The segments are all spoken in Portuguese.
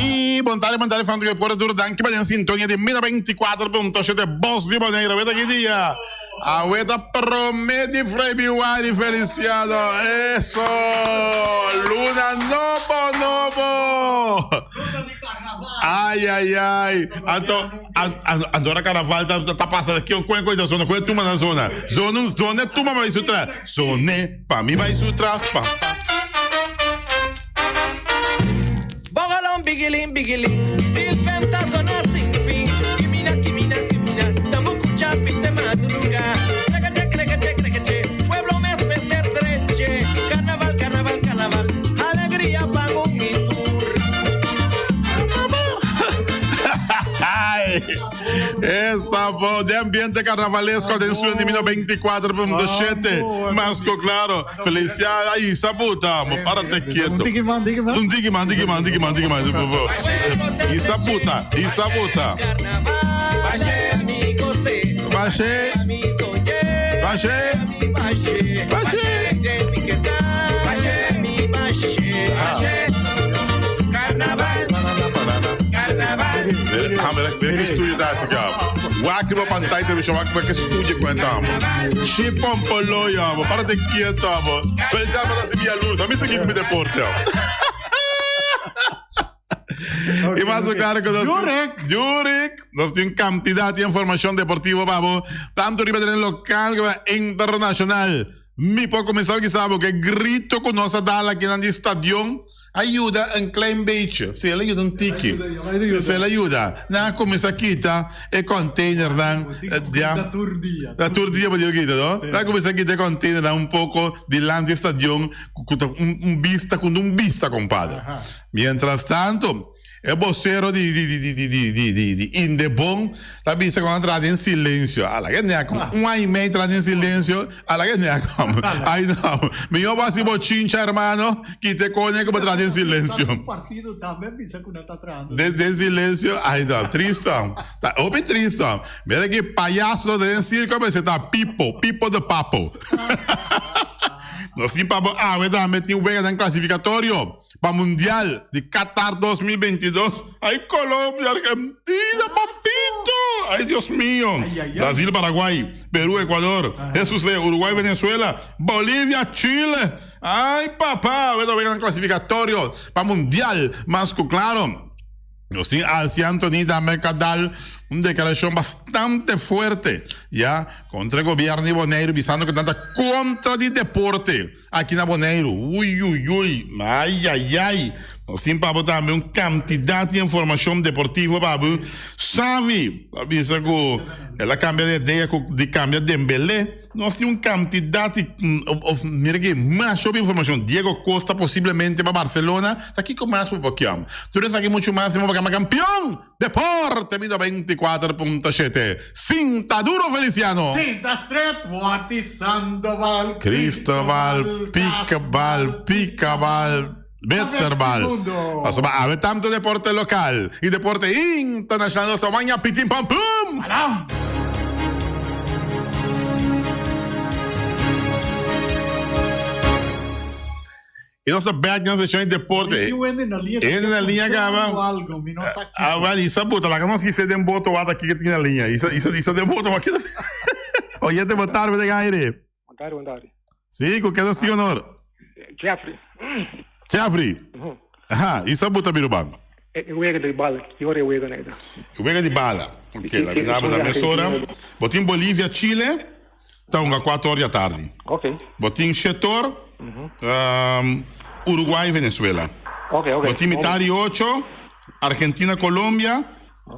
Mi bontale fanno che può ridurre anche per in sintonia di 1024.7 Boss di Bonaire. Avete che dia? Avete prometti fra i biwari Feliciano. Eso! Luna nopo! Ai. Andora carnaval tá passando aqui com coisa zona, com tu na zona. Zona tu vai sutra. Zone, pa mi vai sutra. Bogalong bigiling, still penta zona singping. Kimina, tamuku chapite madruga. Krekache, pueblo mes pester treche. Carnaval, alegría pago mi tour. Esta voz de ambiente carnavalesco adesso di 1024.7 Masco claro Feliciano aí sabutamo para te quieto non dighi man e sabuta Bache Vem estúdio da cigarro. Wak mo pantay televisão, wak que estúdio quentamo. Chipom poloya, para de quieto, amo. Pensava da se minha luz, a mim se me deporte. E mais o cara que Jurek, nós temos quantidade de informação deportiva, babo, tanto ripetere local como internacional. Mi può começar que sabe que grito com nossa dala aqui no estádio ajuda um klein beetje. Se ela ajuda um tiki. Se ela ajuda. Na começa aqui tá é container dan da tour dia para dia, no? Na começa aqui é container dan um pouco de lá do estádio com vista compadre. Mientras tanto é vocero di Indebon, la vista quando entrata in silenzio. Alla che ne ha come un anno e mezzo entrata in silenzio, alla che ne ha come. I know. Mi io passi boccincia, hermano, chi te cogne come entrata in silenzio. Un partito también mi sa che non sta trando. Desde silenzio, I know. Tristão. Tá, open tristão. Vede che palhaço del circo, mas você tá Pipo de Papo. Nós temos para verdade, metimos bem no classificatório para o Mundial de Qatar 2022. Aí Colômbia, Argentina, papito. Ai, Deus mío. Brasil, Paraguai, Peru, Equador, Jesus, Uruguai, Venezuela, Bolívia, Chile. Ai, papá, verdade, bem no classificatório para o Mundial. Mas, claro, nós temos a Antonita Mercadal. Una declaración bastante fuerte, ya, contra el gobierno de Bonaire, visando que tanta contra el deporte aquí en Bonaire. Uy, ay. Nós temos para também uma quantidade de informação deportiva, babu. Sabe, avisa que ela cambia de ideia de cambiar Dembélé. Nós temos uma quantidade mira que mais sobre informação. Diego Costa possivelmente para Barcelona. Está aqui com mais um pouquinho. Tudo isso aqui muito mais para o campeão Deporte 24.7. Cinta duro, Feliciano. Cinta stretto, Muati Sandoval. Cristóbal, Picabal. Betterball. Avete tanto deporte local e deporte internacional. Somagna pitim pam pum. Alam. E nossa bag na sezione di deporte. E na linha gava. Avali sabuta la non si sede in boto guarda aqui que tem na linha. Isso de boto aqui. Oye te botar de gaire. Mandare. Sì, con che signor? Jeffrey. Aha, isso buta biruban. Uega di bala, che ora uega neda. Uega di bala. Ok, la vediamo da mezz'ora. Botin Bolivia, Chile. Tá 4 ore da tarde. Ok. Botin Chetor. Uruguay, Venezuela. Ok. Botin Mitari 8. Argentina, Colombia.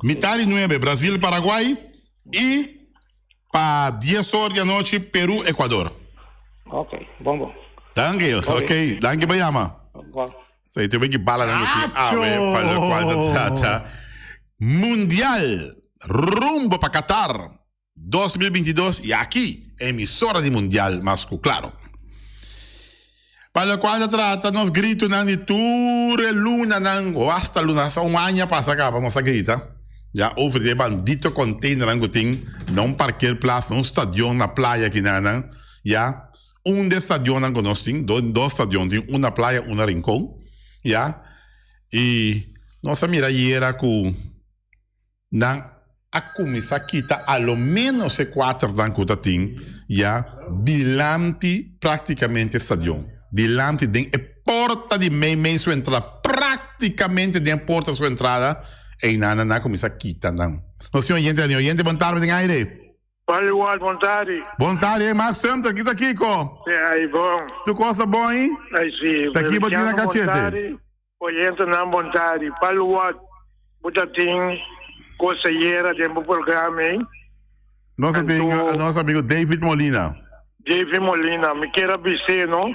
Mitari 9. Brasil, Paraguay. Y para 10 horas de noche, Perú, Ecuador. Ok, bom. Danke, ok. Danke, Bayama. Sei, tem que bala na noite. Para o qual trata. Mundial. Rumbo para Qatar 2022. E aqui, emissora de Mundial, mas claro. Para o qual trata, nós gritos na niture, luna, ou hasta luna, só año passa cá, para nossa grita. Já, over de bandito container, não parquear plaza, não estadião na praia aqui, já. De estadio nós temos, dois estadios, uma praia, uma rincão, já? E Nossa mira era com nan a começar kita a lo menos 4 dan kuta ting ya dilanti praticamente stadion dilanti den e porta di main sua entrada praticamente den porta sua entrada e na começar kita nan no senhor gente bom tarde tem aire Palual, vontade. bom tarde Max Santos aqui tá Kiko Aí, bom. tu costa bom hein Aí, sim. tá aqui botinha na cachete Oyente na vontade. Palual, botatim, conselheira, tempo programa, hein? nosso tem nosso amigo David Molina David Molina, me queira dizer, não?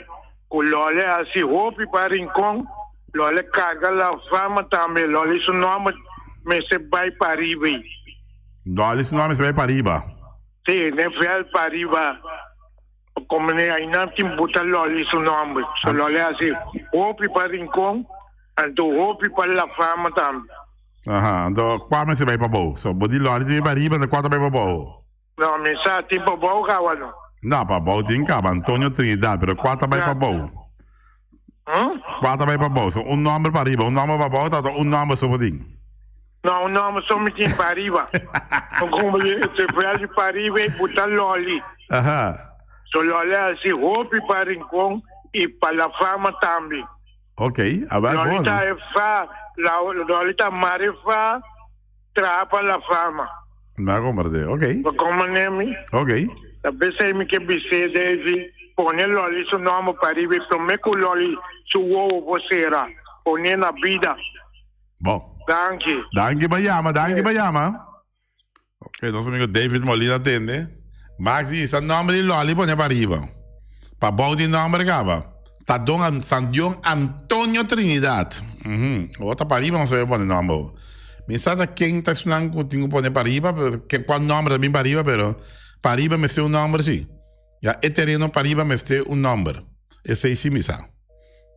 O Lole, assim, roupa para rincão, Lole carga la fama também, Lole, isso nome, me se vai para riba. olha esse nome você vai para riba Sim, ne vai para riba. Como ne aí não tem botar Lole, isso nome. So, Lole, assim, roupa para rincão, então roupa para la fama também. aham então qual você vai para bom so bodi lori você vai para riba então qual vai para bom Não, me sa tipo bom kawan. não para bom tem cá Antônio Trinidad pero qual vai para bom qual vai para bom so nome para riba nome para bom tá nome só bodi Não, não, só me tinha para riba. Como se foi para riba e botar Loli. aham So Loli assim, roupa para rincão e para a fama também. ok agora bom Loli tá fa, Loli tá marifa, trapa la fama. não compreendo ok Como nome? ok Talvez aí me que bise deve poner Loli seu nome para riba, promete que Loli seu ovo você era, poner na vida. bom Danke. danke Bayama ok nosso amigo David Molina atende Max diz o nome de loli põe para riba para bom de nome acaba tá San Dion Antônio Trinidad outra para riba não se vai pôr nome me sabe quem está estudando que tenho que pôr para riba que qual nome também para riba pero para riba me sei nome sim já é terreno para riba me sei nome esse aí sim me sabe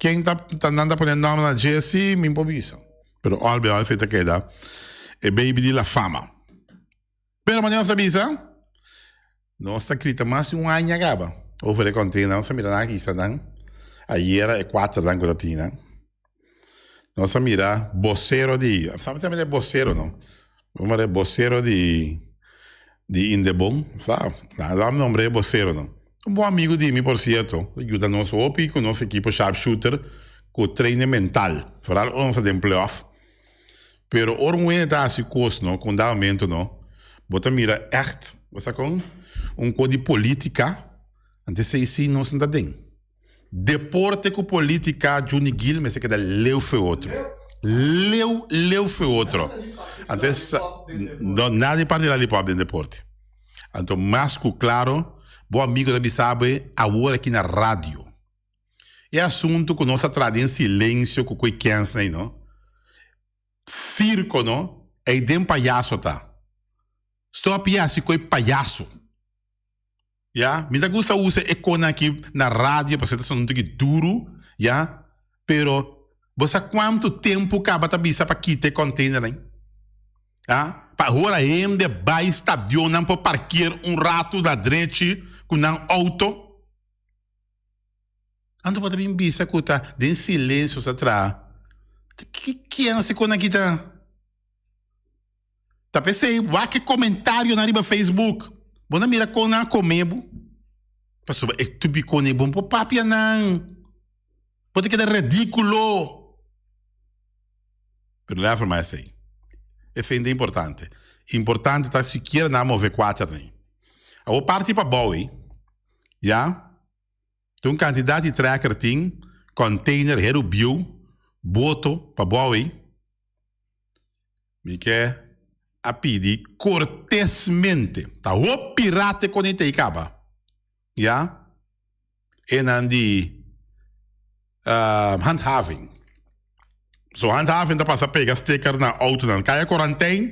quem está andando pôr nome na GSC me improvisa pero olha se te queda e baby de la fama pero amanhã você avisa nossa escrita mais ano acaba over container nossa mira aqui sabe aí era 4 da cotina nossa mira vocero de sabe também é vocero não vamos ver vocero de Indebon sabe lá o nome é vocero não bom amigo de mim por certo ajuda nosso OPI com nosso equipe sharpshooter com treino mental vooral onze de playoff pero organisatie kost no com davamento no bota mira echt você com código política antes sei sim não se dá deporte com política Johnny Gill mas é que dá leu foi outro antes nada de parte da hip-hop em deporte então mais claro bom amigo da Bisabe agora aqui na rádio é assunto que nós traz em silêncio com quem cansa aí não circo não é de palhaço tá estou a piar se coi palhaço ya me gusta usar econa aqui na rádio para ser assunto que duro ya pero você quanto tempo acaba de bisa para quitar container hein ya para agora ainda vai estacionar para parquear rato da direita com um auto ando para bem bisa que tá de silêncio atrás que é esse cona aqui tá pensei que comentário na riba Facebook bona mira cona comebo passou é tu bicone bom pro papia não pode que é ridículo pero leva mais aí esse é importante tá se quer na mover 4 nem a o parte para boy já tem quantidade de tracker tem container hero bio boto para boy me quer a pedir cortesmente tá o pirata conecta e acaba já e não de handhaving so handhaving tá passa pegar sticker na auto não cai a quarentena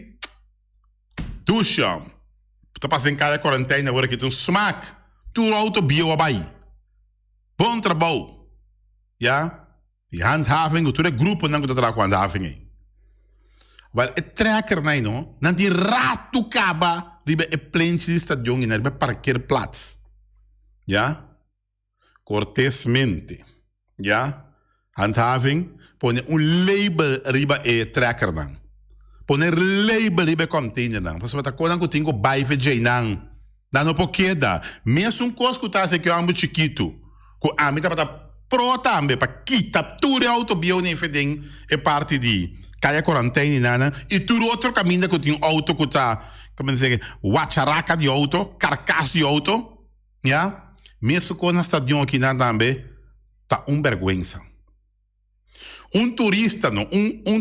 ducha tá passando cai a quarentena agora que tu smack tu auto bio abai bom trabalho já e handhaving tu é grupo não que tá com handhaving aí well é tracker não de rato caba ribe é plente de estadião e ribe parquear plats já cortesmente já Handhaving, pone un label riba e tracker dan. Pone label riba container dan. Paso bata kodan ko tingo baife jainan. Dan no pokeda. Mesmo cos que tá se que ambo chiquito. Ko amita bata pro tambe pa kita tudo auto bio nem fedem é parte de caia quarantena nana e tudo outro caminho que tem auto que tá como dizer wacharaca de auto, carcaça de auto, ja? Mesmo com na estação aqui na tambe tá vergüenza. Turista, não,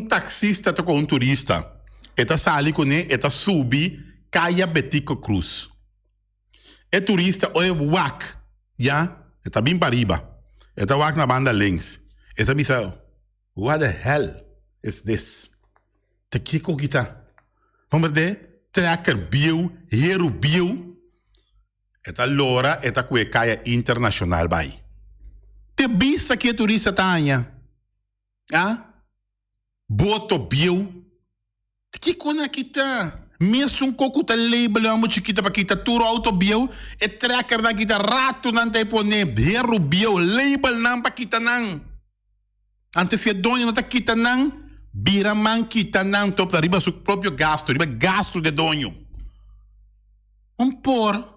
taxista tá com turista. Eta sali com ele, eta subi caia Betico Cruz. É turista, olha wak, ja? Eta bem para riba. Eta wak na banda links. Eta me fala, what the hell is this? Te kiko kita. Vamos ver? Tracker bio, hero bio. Eta lora, eta kwe kaya internacional bai. Te vista que turista tanya. Ah? Boto bio. Te kiko na kita. Mesmo coco tá label amo chiquita para kita turo auto bio e tracker na kita rato nan te pone hero bio label nan pa kita nan. Ante se donha não tá kita nan. Bira man kita nan top da riba su proprio gasto, riba gasto de donho. Por.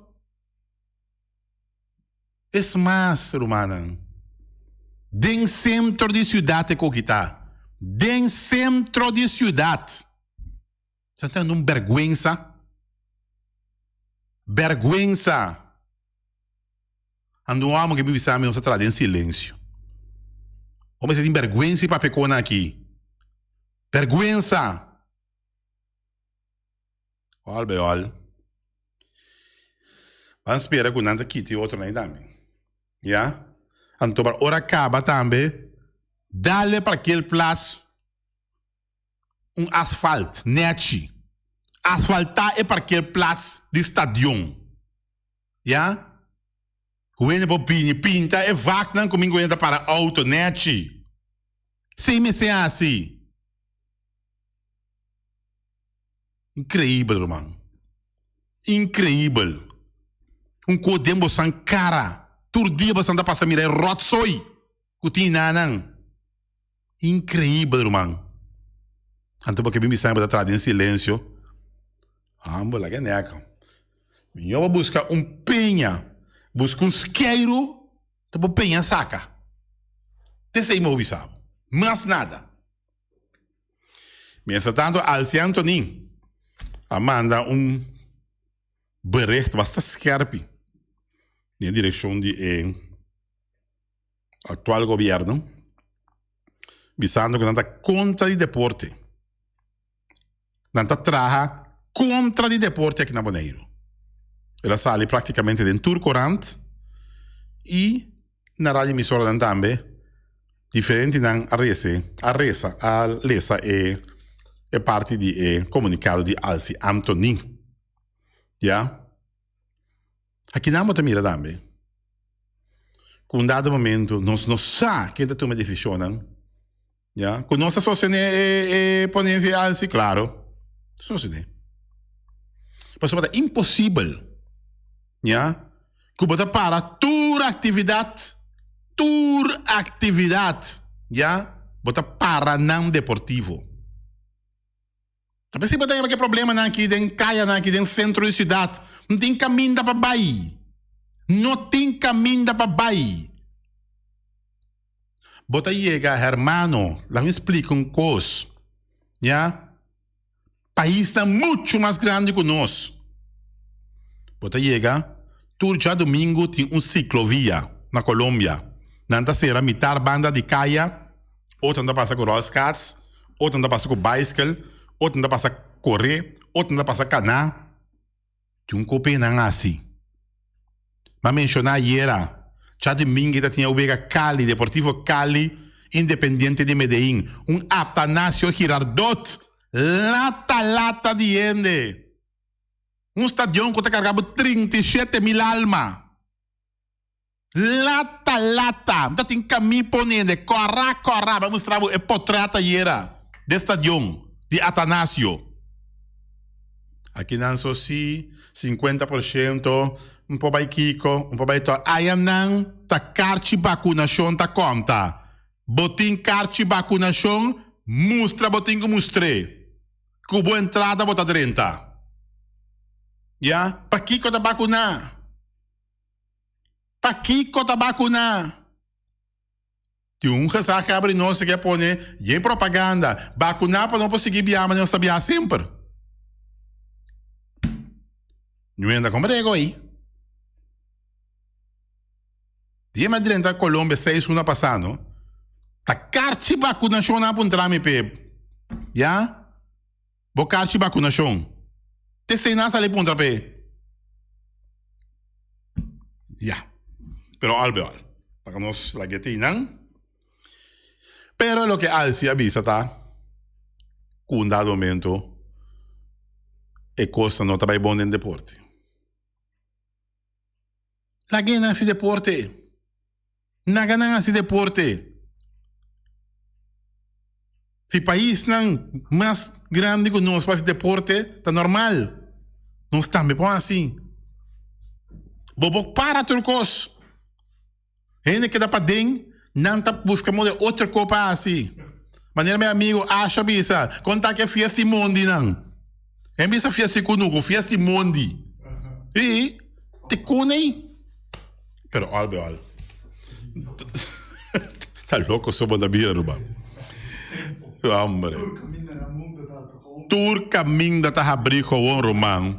Es mais, rumana. Den centro de ciudad te coquita. Den centro de ciudad. Você tá tendo vergüenza? Vergüenza. Ando amo que me bisame não se trata em silêncio. Homem, você tem vergüenza para pecona aqui. Vergüenza. Olha. Vamos esperar que nada aqui tem outro nem também. Já? Então, para hora acaba também. Dá-lhe para aquele place asfalto, net. Asfaltar é para aquele place de estadião. Já? Quando você pinta, é vaca comigo entra para auto, net. Sem me ser assim. Incrível, irmão. Incrível. Codembo san cara. Todo dia você anda passando mirar rotsoi. Cutinanang. Incrível, irmão. Então, porque me sai para trás em silêncio. Ambo lá que neca. Eu vou buscar penha. Busca isqueiro. Então, penha saca. Tessei meu bisabo. Mas nada. Mientras tanto, Alci Antonin. Manda bericht bastante scherp na direção do atual governo, visando que não está contra o deporte. Não está traja contra o deporte aqui na Bonaire. Ela sai praticamente em Turcorant e na rádio emissora também, diferente da a lesa é parte de comunicado de Alci Antonin. Ja? Aqui não te mira também. Com um dado momento, nós não sabemos quem toma decisão. Ja? Com nossa sociedade ponência Alci, claro. Sociedade. Mas é impossível. Ja? Que você para toda atividade. Ja? Você para não deportivo. Mas se você tem problema aqui, tem caia aqui, tem centro de cidade, não tem caminho para baixo. Não tem caminho para baixo. Bota chega, hermano, lá me explica coisa. Já? País é muito mais grande que nós. Bota chega, todo dia domingo tem ciclovia na Colômbia. Nanta será mitar banda de caia, outra anda passa com roscats, outra anda passa com bicycle, outro anda passa correr, outro anda passa caná. Tinha copê não assim. Mas mencionar era, já domingo tinha o Vega Cali, Deportivo Cali, Independiente de Medellín, Atanasio Girardot, lata de ende. Estadião que carregava 37.000 almas. Lata. Não tem caminho por nende. Corra. Vamos mostrar o portreto era de estadião. De Atanasio. Aqui não só se 50%, um pouco vai Kiko, um pouco vai to. Aí não, tá carte vacunação tá conta. botin carci vacunação, mostra botin que mostrei. Cubo entrada bota 30. Ya, pa que tá vacunar? Pa que tá vacunar? Tem gesag que abre nós que põe, em propaganda, vacunar para não conseguir viajar, mas não sabia sempre. Não anda como rego aí. Dia mais direita Colômbia 6 passando. Tá carci vacunação na puntrami pe. Ya? Bo carci vacunação. Te sei nasa ali puntra pe. Ya. Pero albeol. Para nós la getinan. Pero lo que Alci avisa tá. Com dado momento. E costa não tá bem bom em deporte. La gana si deporte. Na gana si deporte. Si país não mais grande que nós faz deporte, tá normal. Nós também põe assim. Bobo para turcos. Ainda que dá para dentro, não tá buscando outra copa assim. Maneira meu amigo acha bisa, conta que fiesta mondi não. É bisa fiesta conosco, fiesta mondi. E te conei. Pero albeol. Tá louco sobre da bira, Ruba. Hombre. Tur caminho da Tajabrico ou Romão.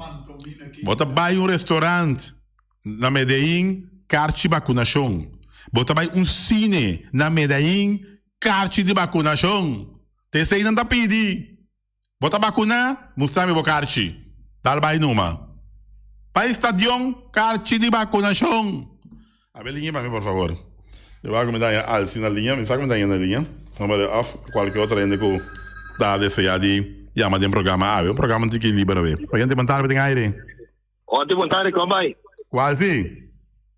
Bota vai restaurante na Medellín, carci vacunação. Bota vai cine na Medellín, carci de vacunação. Te sei não tá pedi. Bota vacunar, mostra-me o carci. Tal vai numa. Para estadião, carci de vacunação. A ver linha para mim, por favor. Eu vou me dar Alci na linha, me sabe me dar na linha. Vamos ver off qualquer outra ainda que dá desejar de chamar de programa. Um programa de que libera ver. Para gente montar bem aire. Onde montar como vai? Quase.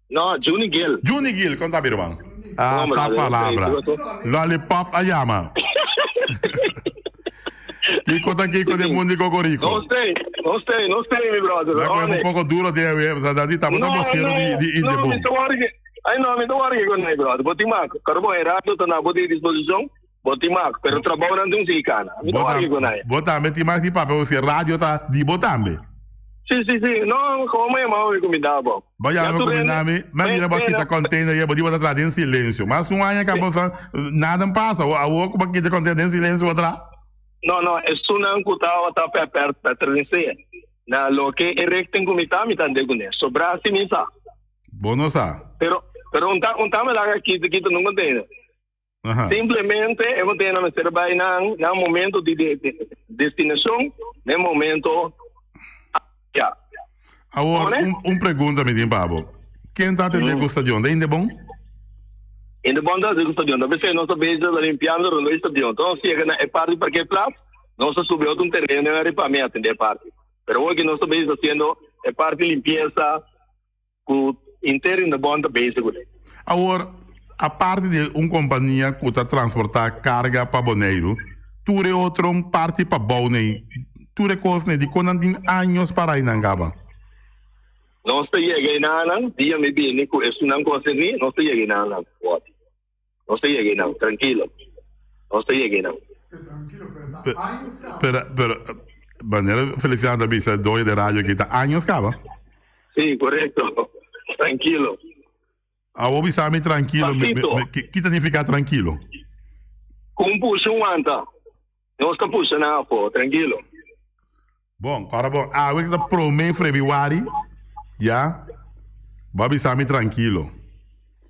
No, Juni Gil. Juni Gil, conta bem, irmão. Ah, tá palavra. Lollipop a llama. Kiko tá Kiko de mundo de cocorico. Não sei, meu brother. É um pouco duro de tá botando você de não, me tô worried com ele, brother. Botimac, carboidrato tá na boa disposição. Botimac, pero trabalho não tem se cana. Me tô worried com ele. Botambe ti mais de papel, você rádio tá de botambe. Sim. Não, como é mal me comida bom. Vai lá me comida mas mira bota kita container e bota atrás em silêncio. Mas um ano acabou nada passa. A outra bota kita container em silêncio outra. No, isso não cutava tá perto trazer. Na lo que erecten comida me tande com isso. Sobra assim misa. Bono sa. Pero un tama lang kita não container. Simplesmente eu tenho na serba na momento de destinação, no momento já. Agora pergunta me tem Pablo. Quem tá atendendo o estadião? Ainda bom? Ainda bom da estadião. Você não sabe da limpiando no estadião. Então se é parte para que plato, não se subiu um terreno é para me atender parte. Pero hoje nós estamos fazendo é parte de limpeza com inteiro bom da base. Agora, a parte de companhia que está transportar carga para Boneiro, tu é outra parte para Bonei. Tu é coisa de quando tem anos para ir na Gaba. Não sei chegar na dia me bem nico isso não consegue não sei chegar na não sei chegar não tranquilo não sei chegar não pero maneira Feliciano bisa doi de rádio que tá anos Gaba. Sim, correto. Tranquilo. A obisame tranquilo, que significa tranquilo? Com puxa anta. Não está puxando nada, pô, tranquilo. Bom, cara bom. A que tá promete Februari, já? Babisame tranquilo.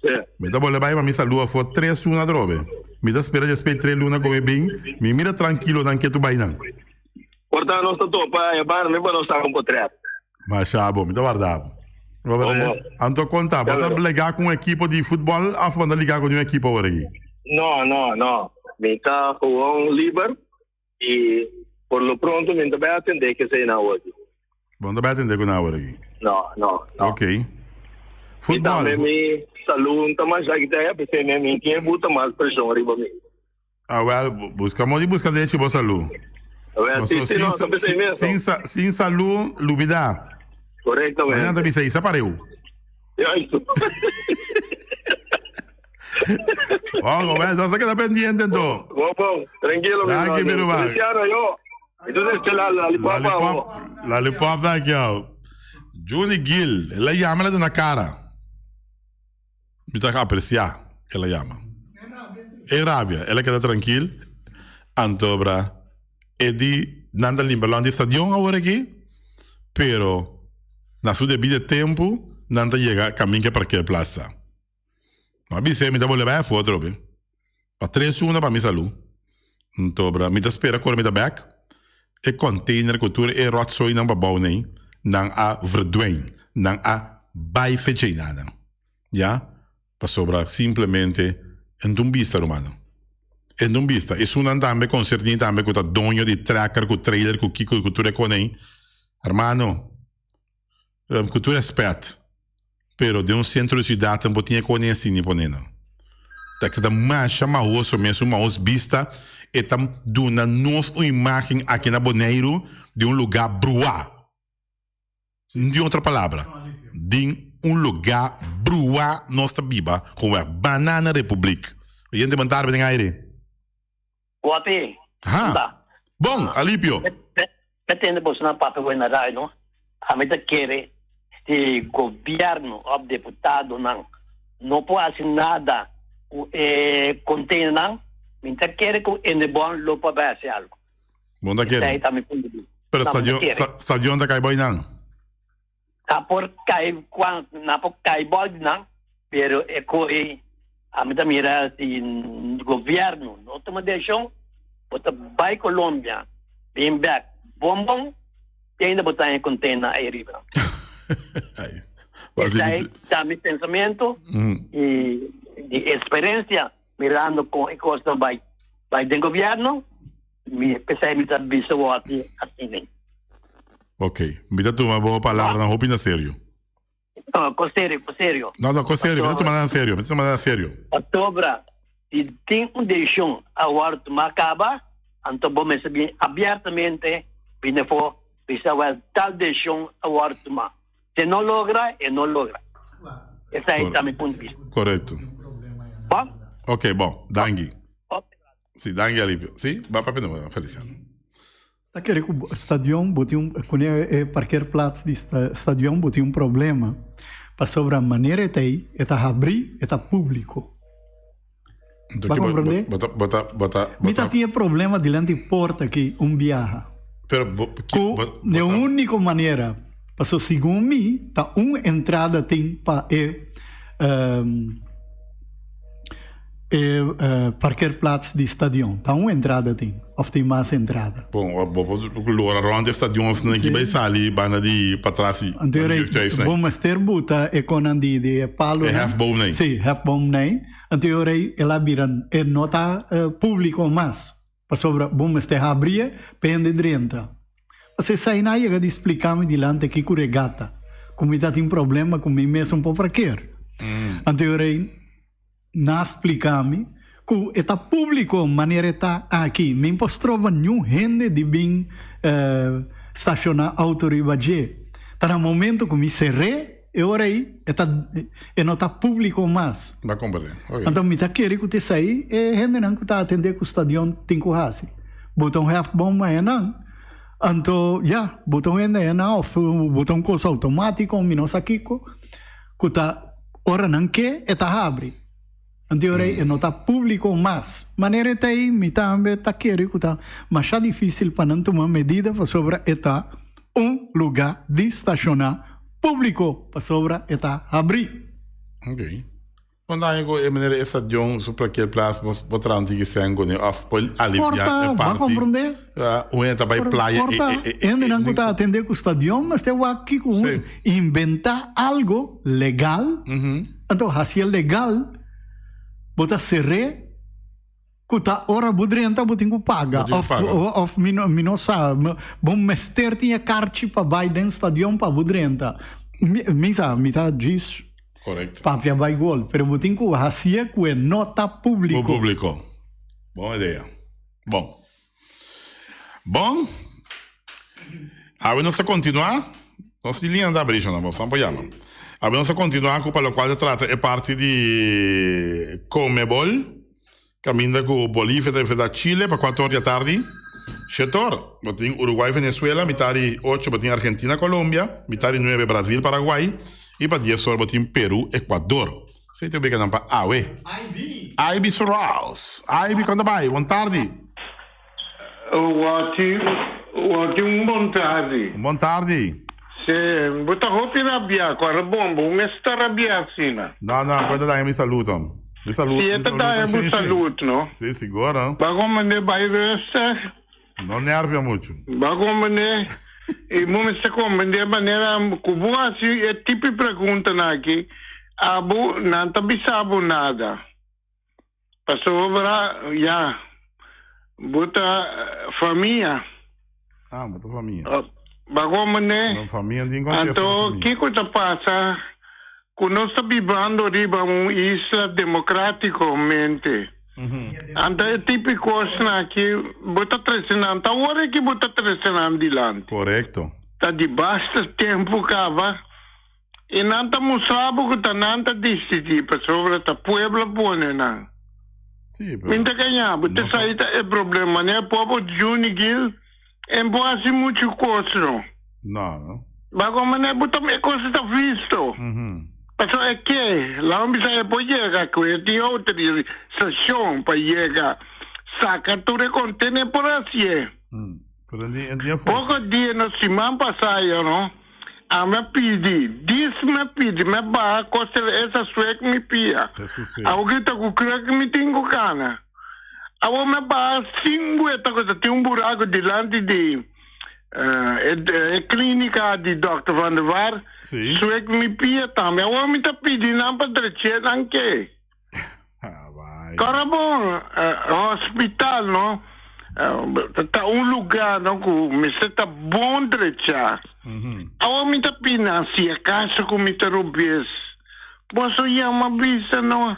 Sim. Me tá bom levar para missa lua for 3 luna drobe. Me tá espera de 3 luna como bem. Me mira tranquilo dan que tu vai não. Portanto, não está topa, é para me não está com potreto. Mas já bom, me tá guardado. Anto conta, bota ligar com uma equipe de futebol, a fundo ligar com uma equipe agora aqui. Não. Me está com livre e por lo pronto me vai atender que sei na hoje. Bom, vai atender com na hora aqui. Não. Ok. Futebol. E também me saúde, mas já que tem, porque me quem bota mais pressão arriba mim. Ah, well, buscamos de boa saúde. Sem saúde, lubida. Correctamente. Não, também isso apareceu. Vamos, no se queda pendiente entonces. Bom, tranquilo, meu Daqui, irmão. meu irmão. Cristiano, eu. Então, sei lá, Lollipop daqui, ó. Juni Gill, ela llama de una cara. Me está a apreciar, ela llama. É rabia, ela queda tranquila. Antobra, e di, nanda limbalão de estadião agora aqui, pero, na sua devido tempo, nanda chega caminho para aquela plaza. Mas você me dá bola bem foto, Robin. Para 3 segundos para minha saúde. Antobra, me dá espera quando me dá back. E container cultura e rotzooi não babau nem, não a verdwijn, não a baifeche nada. Ja? Para sobrar simplesmente en un vista, romano. En un vista. Es un andambe concertini tambe con el dueño de tracker, con trailer, con kiko, con tu recone. Hermano, con tu respeto. Pero de un centro de ciudad, un botinha con esse ni ponena. Da que da marcha maoso mesmo, maos vista, e tam duna nos uma imagem aqui na Boneiro de um lugar bruá. De outra palavra, de um lugar bruá nossa biba, como é Banana Republic. A gente mandar bem aí. Guapi. Ah, bom, Alípio. Pretende você não papel na rádio, não? A meta quer se governo ou deputado não pode fazer nada contém não. Mita quer que o bom lo para fazer algo. Bom da quer. Pero stadion da cai boy não. Tá por cai quando na por cai boy não, pero a meta mira se governo não toma decisão, bota vai Colômbia, bem back, bom e ainda botar em container aí riba. Esse aí tá meu pensamento e de experiência mirando com a coisa vai do governo, me pensei me tá bicho assim nem. Ok, me dá uma boa palavra, não opina sério. Não, com sério. Não, com sério, me dá tomar sério. Outubra, se tem decisão agora tomar acaba, então vamos saber abertamente, bem for, bisa tal decisão agora tomar. Se não logra, não logra. Esse aí tá meu ponto de vista. Correto. Bom? Ok, bom, Dangui. Sim, Dangui Alípio. Sim, vai para a Feliciano. Tá querendo que o stadion botou quando parkeerplaats de stadion botou problema para sobre a maneira que está abrir, está público. Vai compreender? Mita tinha problema diante da porta que viaja. De única maneira, passou segundo mim, tá entrada tem para parkeerplaats de stadion. Tá entrada tem, of tem mais entrada. Bom, o rond de stadion não é que vai sair, bana de para trás. Vamos ter buta e com de palo. É half bomb nem. Sim, half bomb nem. Anteriormente ela viram e nota público mais. Para sobre vamos ter abrir pende drenta. Você sai na ia de explicar-me dilante que curegata. Como está tem problema com mim mesmo para parquear. Anteriormente na explicar-me que está público maneira está aqui. Me impostrova nenhum gente de bem estacionar autoribadje. Está no momento que me cerrei e ora aí não está público mais. Vai compreender. Então me está querendo que você sair e gente não está atender que o estadion tem que fazer. Botão half bomb é não. Então botão ainda é não. Botão coisa automático, menos aqui que está ora não quer está abre. Anteriormente não está público mais. Maneira que aí me também está querendo que está, mas é difícil para não tomar medida para sobre está lugar de estacionar público para sobre está abrir. Ok. Quando há uma maneira essa de para aquele place, botar antigo sangue, né? Aliviar a parte. Vai compreender? O entra vai praia. Ainda não está atender com o estadion, mas tem aqui com inventar algo legal. Então, assim legal. Bota serre, kuta ora budrenta botinho paga. Of mino sabe, bom mester tinha carte para vai dentro stadion para budrenta. Me tá diz. Correto. Papia vai gol, pero botinho hacia que nota público. Público. Boa ideia. Bom. A nós continuar. Nós linha da brecha, não vamos apoiar. Abbiamo continuato per lo quale tratta è parte di Comebol, cammina con Bolivia e da Cile per 4 ore tardi. Setor, botin Uruguay, Venezuela, mitari 8 botin Argentina, Colombia, mitari 9 Brasil, Paraguay, e para 10 horas botin Peru, Equador. Sei te bem para Aue. IB Soraus. IB quando vai? Buon tardi. Wati buon tardi. Buon tardi. Se bota hopi rabbia, guarda bombo, me sta arrabbiassina. No, guarda dai, mi saluto. Mi saluto. Sì, dai, mi saluto, no? Sì, sicuro. Ma come ne vai resta? Non nervia molto. Ma come ne? E come sta come de maneira kubuasi e tipi pergunta aqui. Abu não sabe nada. Passou para já. Bota família. Ah, bota família. Bagomane. Família de encontro. Então, que coisa passa? Quando nós estamos vivendo riba uma isla democraticamente. Então, é típico que bota trecinando. Tá hora que bota trecinando de lá. Correto. Tá de basta tempo cava. E não estamos sabendo que está nada decidido para sobre o pueblo bom, não. Sim, mas... Minta ganhar, porque isso aí é problema, né? O povo de Junigil é quase muito custo. Não. Mas como não é, botar minha coisa está visto. Mas é que, lá onde você pode chegar, que eu tenho autorização para chegar, saca tudo e contém por assim. Pouco dia, na semana passada, não? A me pedi, me ba, costa essa sua que me pia. Alguém tá com creio que me tem com cana. Agora me ba, 50 coisa, tem buraco delante de clínica de Dr. Van der Waar. Sua que me pia também. Agora me tá pedindo não para direito, não que. Cara bom, hospital, não? Tá lugar, não, que me está bom direito. Agora me está financia casa com me roubes. Posso ir a uma vista, não?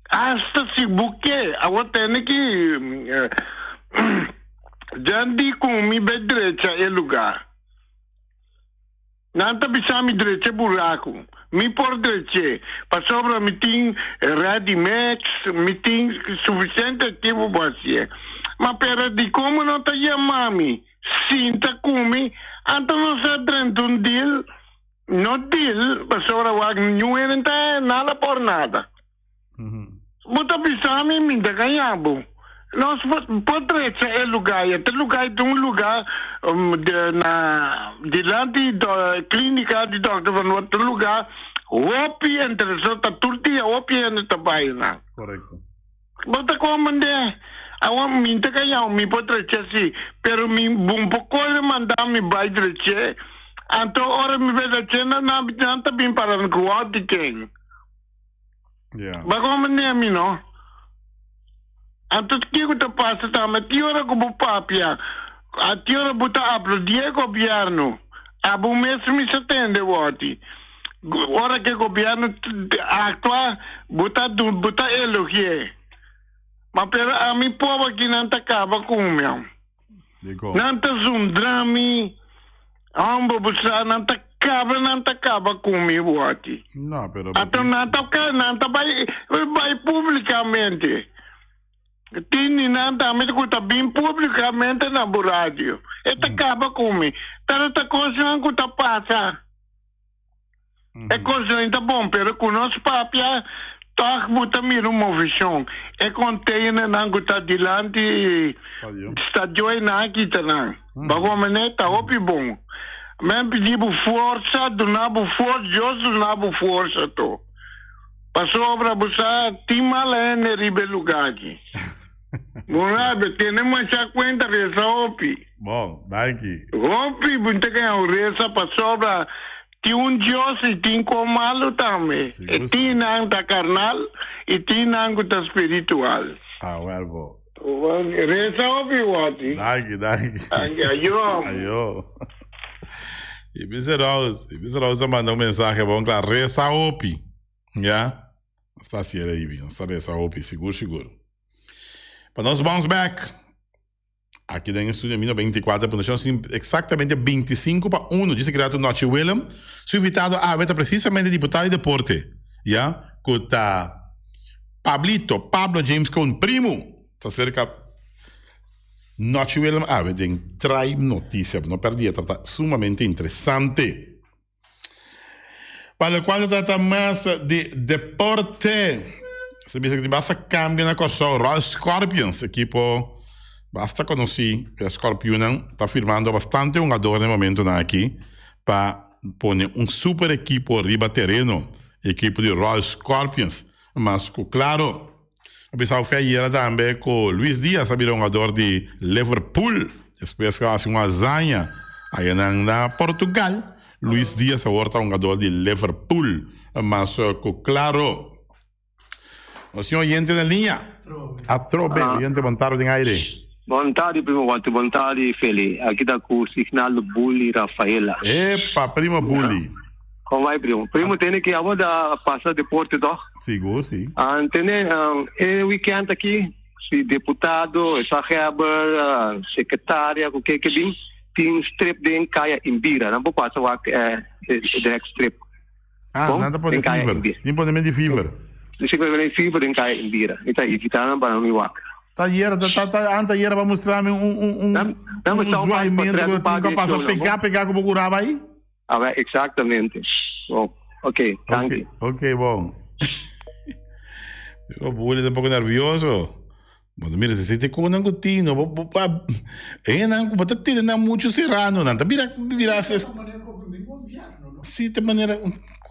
Hasta se buque. Agora tem que já digo me bem direito é lugar. Não tá pensando direito buraco. Me por direito. Para sobra me tem Radimex, me tem suficiente ativo para você. Mas pera de como não tá chamando? Sinta come, então não se trata deal, não deal, para sobra o não é nada por nada. Bota pensar me minta ganhabo. Nós podemos é lugar, até lugar é lugar delante da clínica de Dr. Van outro lugar, opi interessou tá tudo dia opi ainda tá baina. Correto. Bota como é? Agora minta ganhar me pode assim, pero me bom pouco le mandar me vai direito. Então ora me vê da cena na tá bem para no qual de quem. Mas como é me não? Então que tá passa tá, mas tiora como papia. A tiora bota aplaudir o governo. Abu mesmo me atende hoje. Ora que o governo atua bota elogie. Mas pero a mi povo aqui não tá acaba com o meu. Não tá zundrami. Ambo busa não tá acaba com o meu hoje. Não, pero então não tá vai publicamente. Tini não tá me escuta bem publicamente na rádio. Eta acaba com o meu. Tá coisa que tá passa. É coisa ainda bom, pero conosco papia tá buta mira uma visão. É container não tá dilante estádio na aqui tá não. Bagomene tá opi bom. Mas pediu força, donava força to. Passou para buscar timalene ribe lugar aqui. Morabe, temos já conta dessa opi. Bom, daqui. Opi, bunta que é reza passou para ti Deus e ti comalo também. E ti não tá carnal e ti não tá espiritual. Ah, well, reza opi wati. Daqui. Ayo. E Biserosa mandou mensagem bom, claro, reza opi. Já? Está certo aí, não está reza opi, seguro. But nós bounce back. aqui no estúdio 1924, são exatamente 25-1, disse criado o Noche Willem, seu invitado a ver precisamente deputado de deporte, já, que tá Pablo James com primo, tá cerca Noche Willem a ver, tem trai notícia, não perdia, tá sumamente interessante. Para o qual trata mais de deporte, se dice que basta cambio na cosa, Royal Scorpions, equipo basta conhecer, o Scorpion está firmando bastante jogador no momento aqui para poner super equipo arriba terreno, equipo de Royal Scorpions, mas claro, pensava que ayer também com Luis Diaz, jogador de Liverpool, depois que faz uma zanha aí na Portugal. Luis Diaz agora é jogador de Liverpool, mas claro, o senhor oyente na linha, a trobe, oyente montado em aire. Boa tarde, primo Walter. Boa tarde, Feli. Aqui está com o signal do Bully Rafaela. Epa, primo Bully. Como vai, primo? Primo, tem que agora passar deporte, não? Seguro, sim. É weekend aqui, se deputado, sahaber, secretária, o que vem, tem strip de Caia Imbira. Não vou passar o direct strip. Nada pode fever. Tem poder de fever. Se você fever em Caia Imbira. Então, evitando para não me waka. Antes para mostrar-me um zoamento que eu tenho que passar pegar como curava aí? Exatamente. Bom, ok, thank you. Ok, bom. O Bully é um pouco nervioso. Mas mira, se você com um gutino, não está muito serrano, não está virar sim, de maneira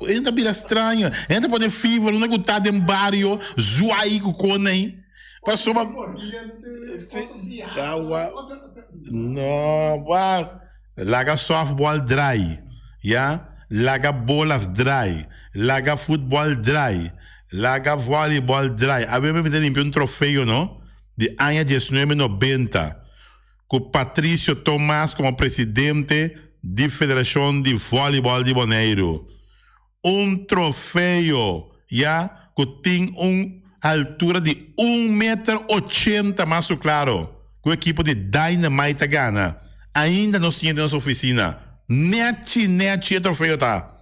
ainda vira estranho, ainda pode fever, não gutado em barrio, zoai com cone. Passou uma não, laga softball dry, yeah? Laga bolas dry, laga futebol dry, laga voleibol dry. Abbiamo limpiado um troféu, não? De año 1990, com Patrício Tomás como presidente da Federação de Voleibol de Bonaire. Um troféu, já, que tem altura de 1,80 m, mais claro, com o equipo de Dynamite Ghana. Ainda não tinha na nossa oficina. Net, troféu tá.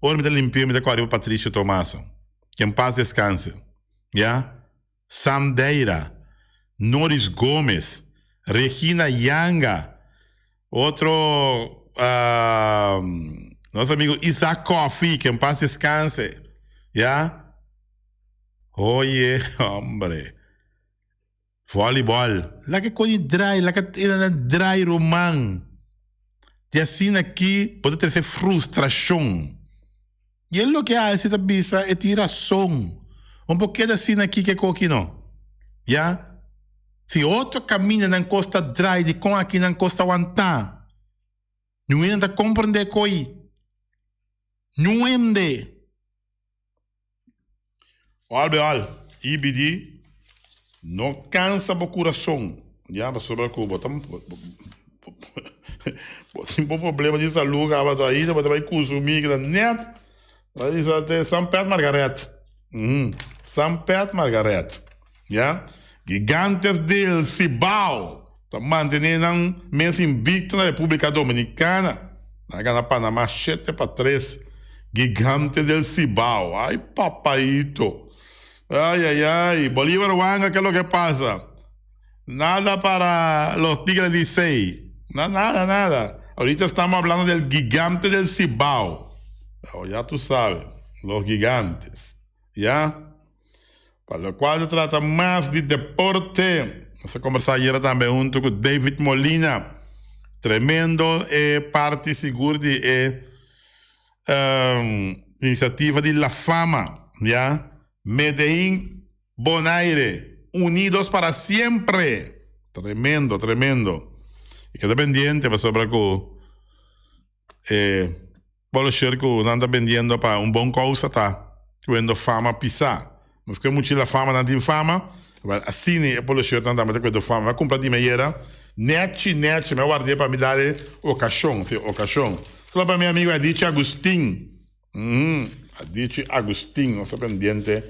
Ora, me limpei, me para Patrício Tomás. Que em paz descanse. Já? Sam Deira, Norris Gomes, Regina Yanga, outro nosso amigo Isaac Coffey, que em paz descanse. Já? Oye, hombre. Voleibol. Lá que coisa dry, lá que dry román. E assim aqui pode ter frustração. E é o que há essa bisa é tiração. Um pouquinho assim aqui que aqui não. Já? Se outro caminho na costa dry de com aqui na costa aguentar. Não ainda compreender coi. Não ainda. Olha, IBD não cansa o coração. Já, mas sobre a Cuba, tem um problema de saúde, aí, vai consumir que net. Mas até São Pedro Margaret. São Pedro Margaret. Já? Gigantes del Cibao. Está mantendo mesmo invicto na República Dominicana. Na Panamá, 7-3. Gigantes del Cibao. Ai, papaito. Ai. Bolívar Wanga, ¿qué es lo que pasa? Nada para los Tigres Licey. Nada. Ahorita estamos hablando del gigante del Cibao. Ya tú sabes, los gigantes. ¿Ya? Para lo cual se trata más de deporte. Vamos a conversar ayer también junto con David Molina. Tremendo parte seguro de iniciativa de La Fama. ¿Ya? Medellín, Bonaire, unidos para siempre. Tremendo. Y queda pendiente para sobre Polo Cerco anda vendiendo para un buen causa, está vendo fama pisar. Mas que muita fama não tem fama, assim é Polo Cerco anda mais com fama. Vai comprar de meia, net, me guardei para me dar o caixão. Só para meu amigo Adite Agustin. Adite Agustin, nosso pendiente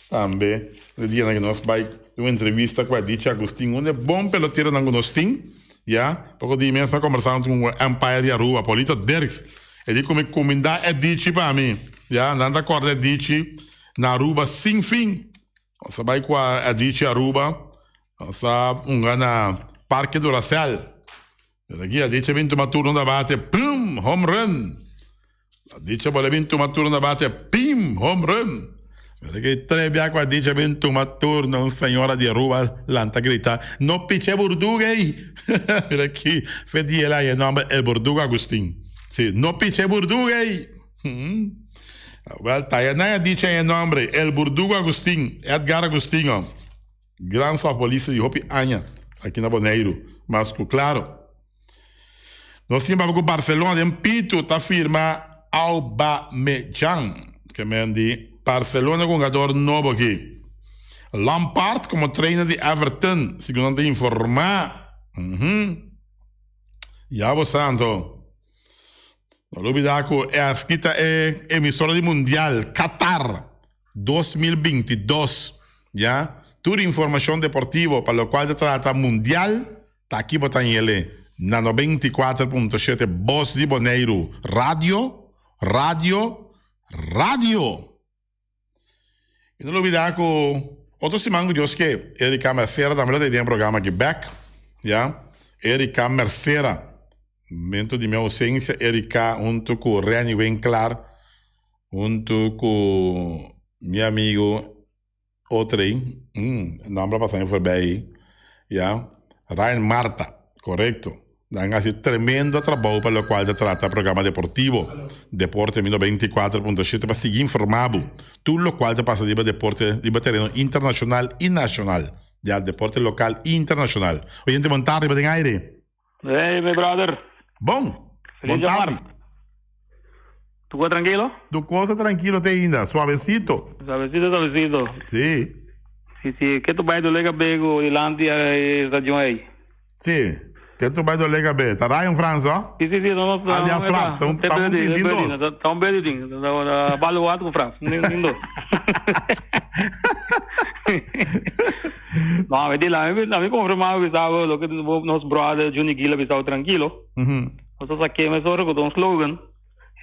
também. No dia que nós vai uma entrevista com a Dice Agostinho, um bom peloteiro na Agostinho, já, pouco de imensa conversando com o Empire de Aruba, Polito Derks, ele como comandar a Dice para mim, já, nada acorda a Dice na Aruba sem fim, você vai com a Dice Aruba, você na Parque do Racel, aqui a Dice vem tomar turno da bate, pum, home run, a Dice vuole vinto uma turno da bate, pim, home run. Perché tre bianco a dice vinto uma turno, un signora di Aruba, l'anta grita, no pice Burdugay. Perché fedi là il nome è Burduga Agustin. Sì, no pice Burdugay. Well, Tayana dice il nome, El Burduga Agustin, Edgar Agustino. Gran softballista di Hopi Anha, aqui na Boneiro. Mas, claro, nós tínhamos com o Barcelona, em Pito, tá firma Aubameyang, que me diz, Barcelona com um jogador novo aqui. Lampard como trainer de Everton, segundo te informar. Já você santo. Não olvidar que é escrita é emissora de Mundial Qatar 2022. Já? Toda informação deportiva para o qual se trata Mundial, está aqui botar em ele. Na 94.7 Voz de Boneiro. Rádio. E não olvidar que outro semana Deus que Erika Mercera também tem um programa aqui back, já? Erika Mercera, momento de minha ausência, Erika junto com Reni Winkler, junto com meu amigo outro aí, não para passar por bem, já? Ryan Marta, correto? Dan así tremendo trabalho para o qual se trata o programa deportivo. Deporte 24.7 para seguir informado. Tudo o qual se passa de deporte de terreno internacional e nacional. Já, deporte local e internacional. Oyente, boa tarde, bem aire. Hey, meu brother. Bom. Feliz Boa tarde. ¿Tú estás tranquilo? Tu cosa tranquilo te ainda, suavecito. Suavecito. Sí. Sí. ¿Qué tú vas a Lega Bego, Irlanda y região aí? Sí. Que tu vai do Lega B? Tá lá em França? Sim, não. Aliás, França, tá um dois. Tá um bedinho. Tá baluado com França. Nem dois. Não, mas de lá, me confirmava que estava, lo que nosso brother Johnny Gila estava tranquilo. Nós saquei, mas agora com um slogan.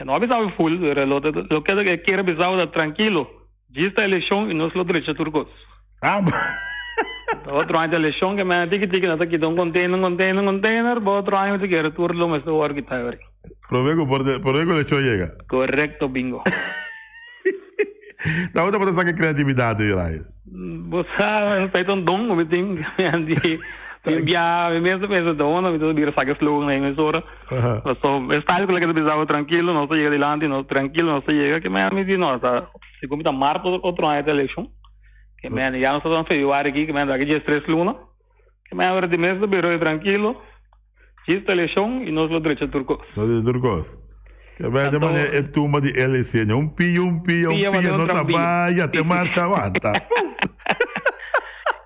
Não estava full, lo que quer estava tranquilo. Gista eleição e nós lo direito turcos. Outro ano de eleição que me diga nada que um container, outro ano de que retorno lo mais o que tá agora. Provego por eleição chega. Correcto, bingo. Da outra para sacar criatividade, Israel. Você faz dom, me tem enviar mesmo dona, me tô vir sacar slogan na emissora. Só está com que precisava tranquilo, não chega adiante, não tranquilo, não chega que me diz nossa, se como tá marco outro ano de eleição. Que me já não estão feio aqui, que me dá aqui de estresse luna. Que me agora de mês do biro tranquilo. Chista eleição e nós lo direito turcos. Turcos. Que vai de maneira é turma de LC, um pio, não trabalha, até marcha aguanta.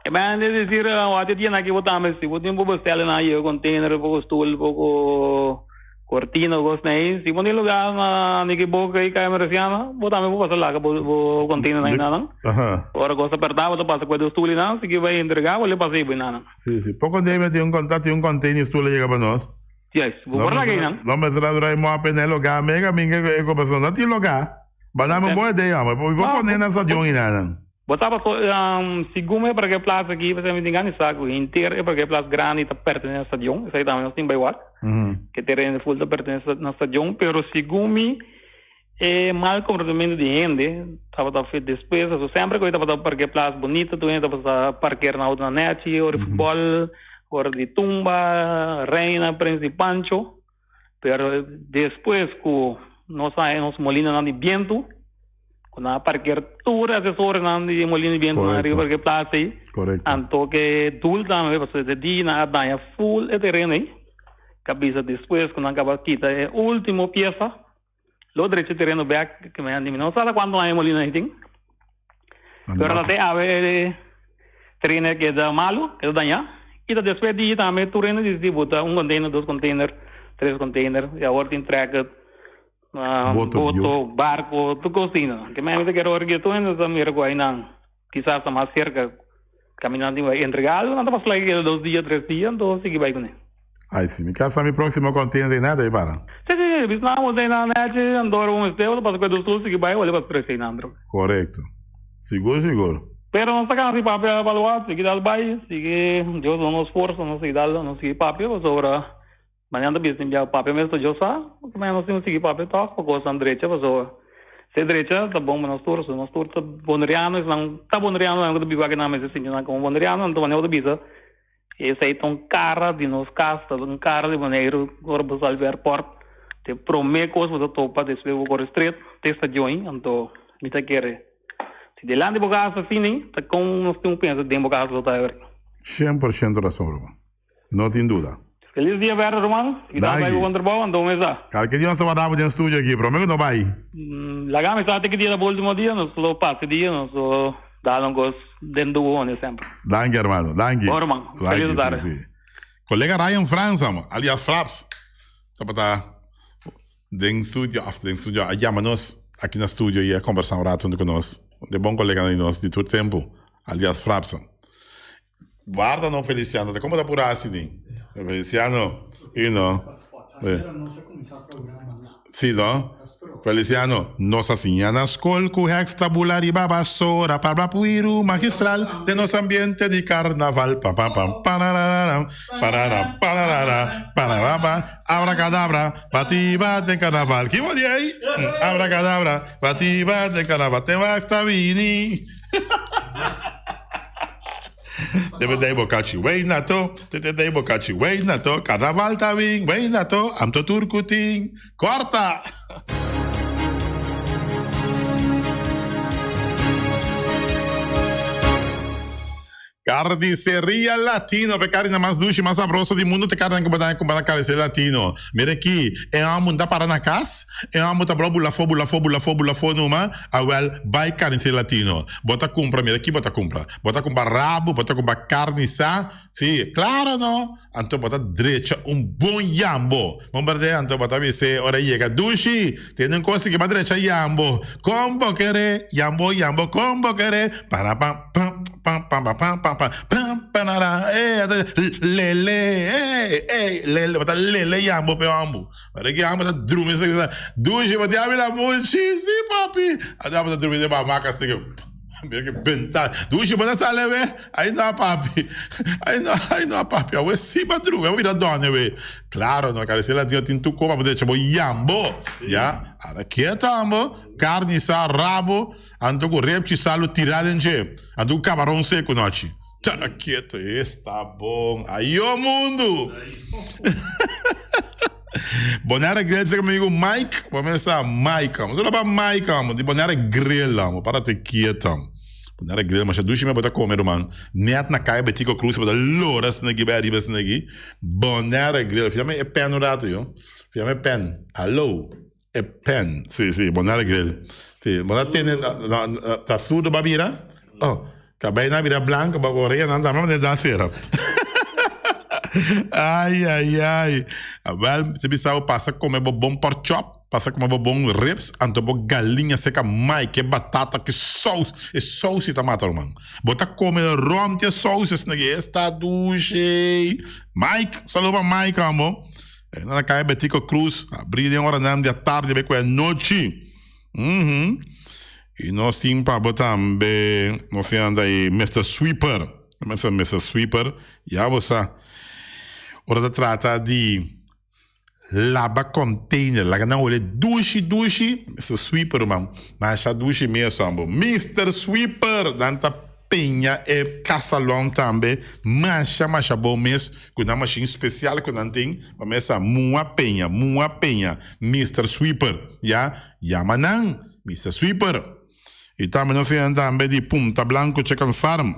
Que me dizer, até dia aqui botamos, se botem pouco stela na aí, container, pouco stool, pouco cortina, gosto nem. Se botem lugar na niki boca aí cai mereciana, botamos pouco passar lá, pouco container na ainda. Agora gosta apertar, bota passa com o stool não, se que vai entregar, vou lhe passar bem nada. Sim. Pouco tempo tem um contato e um container stool chega para nós. Yes, vou por lá aqui não. Não me será durar uma pena logar, mega minha ocupação, não tem lugar. Banana boa ideia, mas vou poner nessa de nada. Botava segundo é para que plaza aqui, você me engana saco inteiro é para que plaza grande está perto da estação, isso aí também nós tem baiuar, que terreno full está perto da estação, pero segundo é mal comportamento de gente, estava feito despesas, sempre que eu estava para que plaza bonita, tu ainda estava parquear na outra net, hora de futebol, hora de tumba, reina, príncipe Pancho, pero depois que nós molina não de viento. Quando a parquear toda essa hora não de molino de viento na riba que plaza aí, então que tudo também você de dia na danha full é terreno aí, cabeça depois quando acaba quita é último peça, lo direito terreno back que me andi não sabe quando há molino aí tem, pero até a ver terreno que dá malo que danha e depois de também terreno distributa container, 2 container, 3 container e agora tem track boto, barco, tu cocina. Que me dice que ahora que tú en esa mierda ahí quizás está más cerca caminhando vai entregado, não tá passando aquele 2 dias, 3 dias, então sigue vai com ele. Aí sim, me casa mi próximo contente nada aí para. Sim, bisnamos aí na net, andou um esteu, passa com o sigue vai, olha para prestar nandro. Correto. Seguro. Pero não está ganhando papel avaliado, sigue dal vai, sigue, eu não esforço, não sigue dal, não sigue papel, sobre manhã da business já papel mesmo eu sa, mas não sigue papel tá, porque são direita, pessoa. Se direita tá bom, mas nós turto bonriano, não tá bonriano, não do bivaga na mesa assim, não como bonriano, não maneiro da bisa. Esse aí tão cara de nos casta, um cara de maneiro, agora para o aeroporto, te promete coisas para topa, desde o corre street, testa de oin, então me tá querer. Se de lá de bagaço assim, tá com nós temos pensa de bagaço tá agora. 100% razão, irmão. Não tem dúvida. Feliz dia, velho, irmão. E dá vai o Wonderball, então mesa. Cara, que dia nós vamos dar no estúdio aqui, prometo não vai. Lagame está até que dia da último dia, nós lo passe dia, nós dá longos dentro do ano sempre. Danke, hermano, danke. Bom, irmão. Feliz tarde. Sim. Colega Ryan França, aliás Flaps, tá dentro do estúdio, chama-nos aqui no estúdio e conversar rato conosco. De bom colega de nós de todo tempo, aliás Flaps. Guarda não Feliciano, como tá por assim, Feliciano, Sì, no? Feliciano, nossa senhora escolco extabulari babasora para puiru magistral de nosso ambiente de carnaval. Pam pam pam pararara parara pararara parababa abracadabra batiba de carnaval. Que vou aí? Abracadabra batiba de carnaval. Tem basta vini. Deve dai bocacci weinato, te dai bocacci weinato, carnaval ta vin, weinato, am to turcutin, corta! Carniceria Latino, pe carne mais duche, mais sabroso do mundo, te carne que botar com carniceria Latino. Mira aqui, é uma muita para na casa, é uma muita bula fo numa, awel vai carniceria Latino. Bota compra, mira aqui, bota compra rabo, bota compra carniça, sim, claro não? Então bota direita bom jambo. Vamos perder, então bota você, ora chega duche, tem um coisa que vai direita jambo. Combo querer, jambo, combo querer, para pam pam pam pam pam pam lele jambo pe ambo. Para que ambo tá drume se duche bota a mira muito sim papi. Ada bota drume de babaca se que mira que benta. Duche bota sale ve. Aí não papi. Aí não papi. Eu sim ba drume, eu mira dona ve. Claro, no cara se ela tem tu como poder chamar jambo. Já? Ara quieta ambo, carne sa rabo, ando com repti salo tirado em je. Ando com camarão seco noite. Tá quieto, está bom. Aí o mundo. Bonera Grill, diz comigo, Mike. Vamos começar, Mike. Vamos lá para Mike, de Bonera Grill, para te quieto. Bonera Grill, mas a ducha me bota comer, mano. Net na caia, betico cruz, bota louras negi, beribas negi. Bonera Grill, fiame é pen no rato, yo. Fiame é pen. Alô, é pen. Sim, Bonera Grill. Sim, Bonera tem, tá surdo, babira? Oh. Acabei na vida branca, baboreia, não dá mais da cera. Ai. Agora, se você passa a comer bom pork chop, passa a comer bom ribs, então bom galinha seca, mais que batata, que sauce, e sauce tá matando, mano. Bota comer rom, que sauce, esse negócio, está duche. Mike, saludo para Mike, amor. Na caia Betico Cruz, abrir de hora de tarde, bem com a noite. E nós temos para botar também, nós temos aí Mr. Sweeper. Mr. Sweeper, já você. Ora, trata de lava container, lá que não olha duche, Mr. Sweeper, mano. Mas a duche mesmo, Mr. Sweeper, danta penha e caçalão também. Mas bom mesmo, com uma machine especial que não tem, começa mua penha, Mr. Sweeper, já, Yamanang, Mr. Sweeper. E também nós temos de Punta Blanco Chicken Farm.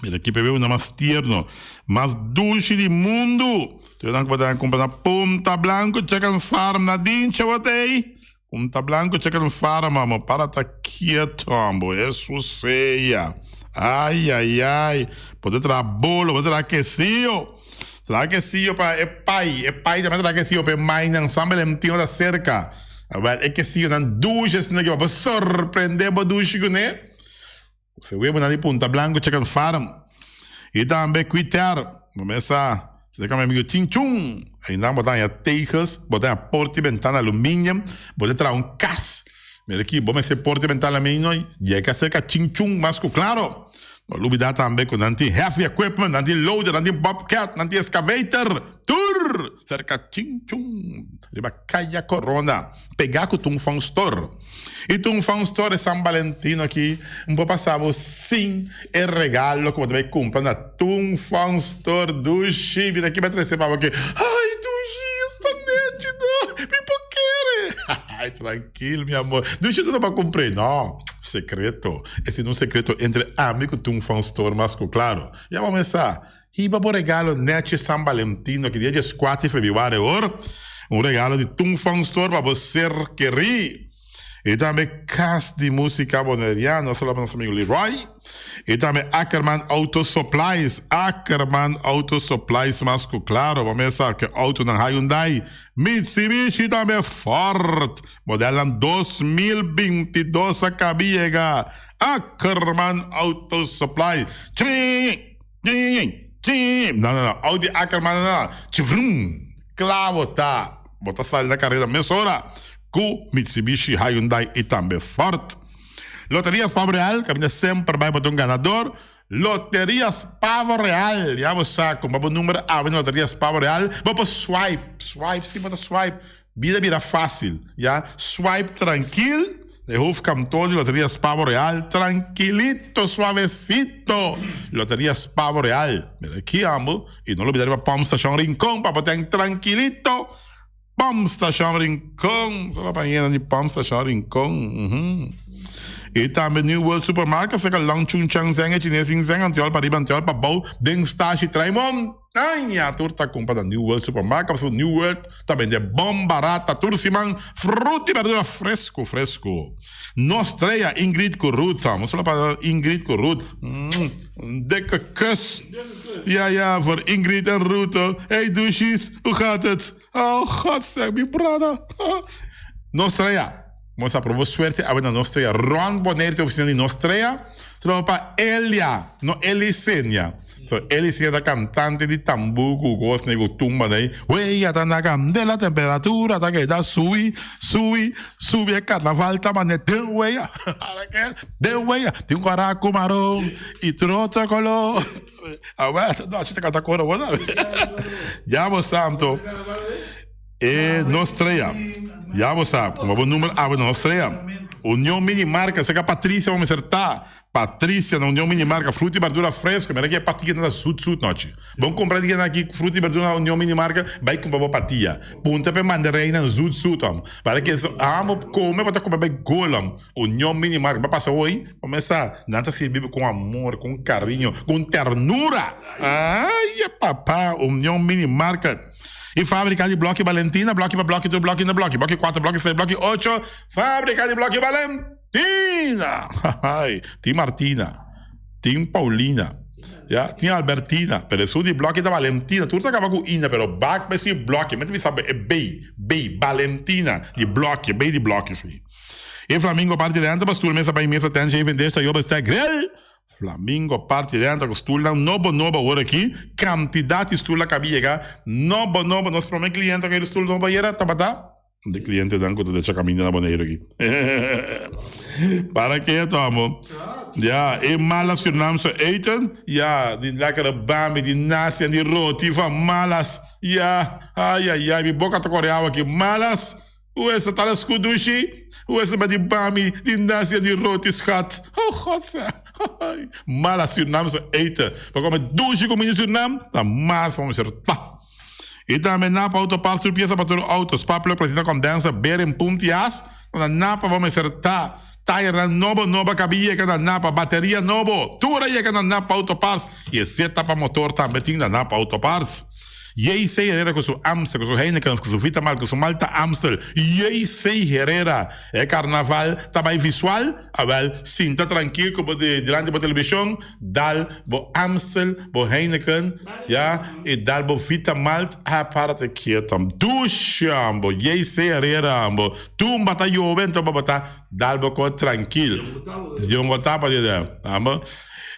Mira aqui para ver uma mais tierno, mais dulce do mundo. Então vamos comprar na Punta Blanco Chicken Farm na dincha, botei. Punta Blanco Chicken Farm, mamo, para tá quieto, ambo, isso seia. Ai. Pode trazer bolo, pode trazer quesillo. Trazer quesillo para pai também trazer quesillo para mãe, não sabe, ele tem da cerca. É que se eu não duche, não vai surpreender, vou duche com ele. Você vai na Punta Blanco Chicken Farm. E também Twitter, começa você tem amigo Chinchung, ainda botar tejas, botar porta e ventana alumínio, botar trazer cas. Mira aqui, vamos ser porta e ventana alumínio, e é que cerca Chinchung, mas claro. Não olvidar também com nanti heavy equipment, nanti loader, nanti bobcat, nanti excavator, tur, cerca Chinchung, riba caia corona, pegar com Tung Fang Store. E Tung Fang Store é San Valentino aqui, pouco passava sim, é regalo que você vai comprar na Tung Fang Store do Chile, aqui vai trazer para você. Ai, Dushi, está nítido, me poquere. Ai, tranquilo, meu amor. Dushi, não dá para comprar, não. Secreto. Esse não é um secreto entre amigos Tung Fang Store, mas claro. Já vamos começar. Riba por regalo net San Valentino, que dia 4 de fevereiro, regalo de Tung Fang Store para você querer. E também Cas de Música Boneria, não só para nosso amigo Leroy. E também Ackerman Auto Supplies. Ackerman Auto Supplies, mas claro, vamos começar que auto na Hyundai. Mitsubishi também Ford. Modelo 2022 a cabiega. Ackerman Auto Supply. Não. Audi Ackerman, não. Chivrum. Claro, tá. Bota sair da carreira mesora. Com Mitsubishi, Hyundai e também Ford. Loterias Pavo Real, que sempre vai para um ganador. Loterias Pavo Real, já você sabe, como o número A, Loterias Pavo Real, vamos swipe, sim, bota swipe. Vida fácil, já? Swipe tranquilo, de Ruf Cantor, Loterias Pavo Real, tranquilito, suavecito. Loterias Pavo Real, mira aqui, amo, e não olvidar para Pom Station Rincón, para botar tranquilito. Pom Station Rincón, só para ir na Pom Station Rincón. E também New World Supermarket, você que lang chung chang zeng, chinês zeng, antiol para riba, antiol para bau, deng stashi trai montanha, turta compra da New World Supermarket, você New World, também de bom barata, turciman, fruta e verdura fresco. Nostreia Ingrid Corrut, vamos falar para Ingrid Corrut, dikke kus, ja, voor Ingrid en Ruto, hey douches, hoe gaat het? Oh, God zeg, mijn brother. Nostreia. Vamos a probar suerte a ver na Nostreia. Ron Bonete, oficina de Nostreia. Trova para Elia, no Elisenia. So, Elisenia da cantante de Tambuco, gosto nego tumba daí. Ué, tá na candela, temperatura, tá que dá sube é carnaval, tá mané, deu ué. Deu ué, tem um caraco marrom e trota color. Ah, ué, não, a gente canta cor, não. Já vos santo. E Nostreia. Já você sabe, como o número A, Nostreia. União Minimarca, você que a Patrícia vamos acertar. Patrícia na União Minimarca, fruta e verdura fresca, mas aqui é patinha na sud, noite. Vamos comprar aqui fruta e verdura na União Minimarca, vai comprar uma patinha. Punta para mandarei na sud, para que amo comer, para comer bem golam. União Minimarca, vai passar hoje, começar, nada se vive com amor, com carinho, com ternura. Ai, papá, União Minimarca. E fábrica de bloco Valentina, bloco para bloco, do bloco na bloco, bloco 4, bloco 6, bloco 8, fábrica de bloco Valentina. Tem Martina, tem Paulina, já, tem Albertina, pero isso de bloco da Valentina, tudo acaba com ina, pero back mas de bloco, mas me sabe é B, Valentina, de bloco, B de bloco sim. E Flamingo parte dentro, mas tu mesa para mesa tem já vender esta joba está grel. Flamingo parte dentro, costula, novo hora aqui, quantidade de estula que havia, novo, nosso primeiro cliente que ele estula novo era, tá? De cliente danco te deixa caminhar na boneira aqui. Para que tomo? Ja, e malas Surinaamse eten, ja, die lekkere bami, die nasi en die roti van malas. Ja, ai, mi boca te coreava aqui, malas. Hoe is het alles goed, douche? Hoe is het met die bami, die nasi en die roti, schat? Oh, God, zeg. Malas Surinaamse eten. We komen douche, kom in Suriname, dan malas vamos er, e também Napa Autoparts, tu pieza para tu auto, spaplo, platina condensa, beren puntias, na Napa vamos acertar, tire novo, cabia que na Napa, bateria novo, tudo aí que na Napa Autoparts, e seta para motor também tem na Napa Autoparts. Jij sei Herrera com seu Amstel, com seu Heineken, com seu Vitamal, com seu Malta Amstel. Jij sei Herrera. É carnaval, tá bem visual, avel, sim, tá tranquilo, como delante da televisão, dal bo Amstel, bo Heineken, ja, e dal bo Vitamal, para te quietam. Dusham, bo jij sei Herrera, bo tumba tá jovento, bo tá, dal bo co tranquilo. Eu vou botar para dizer, amo.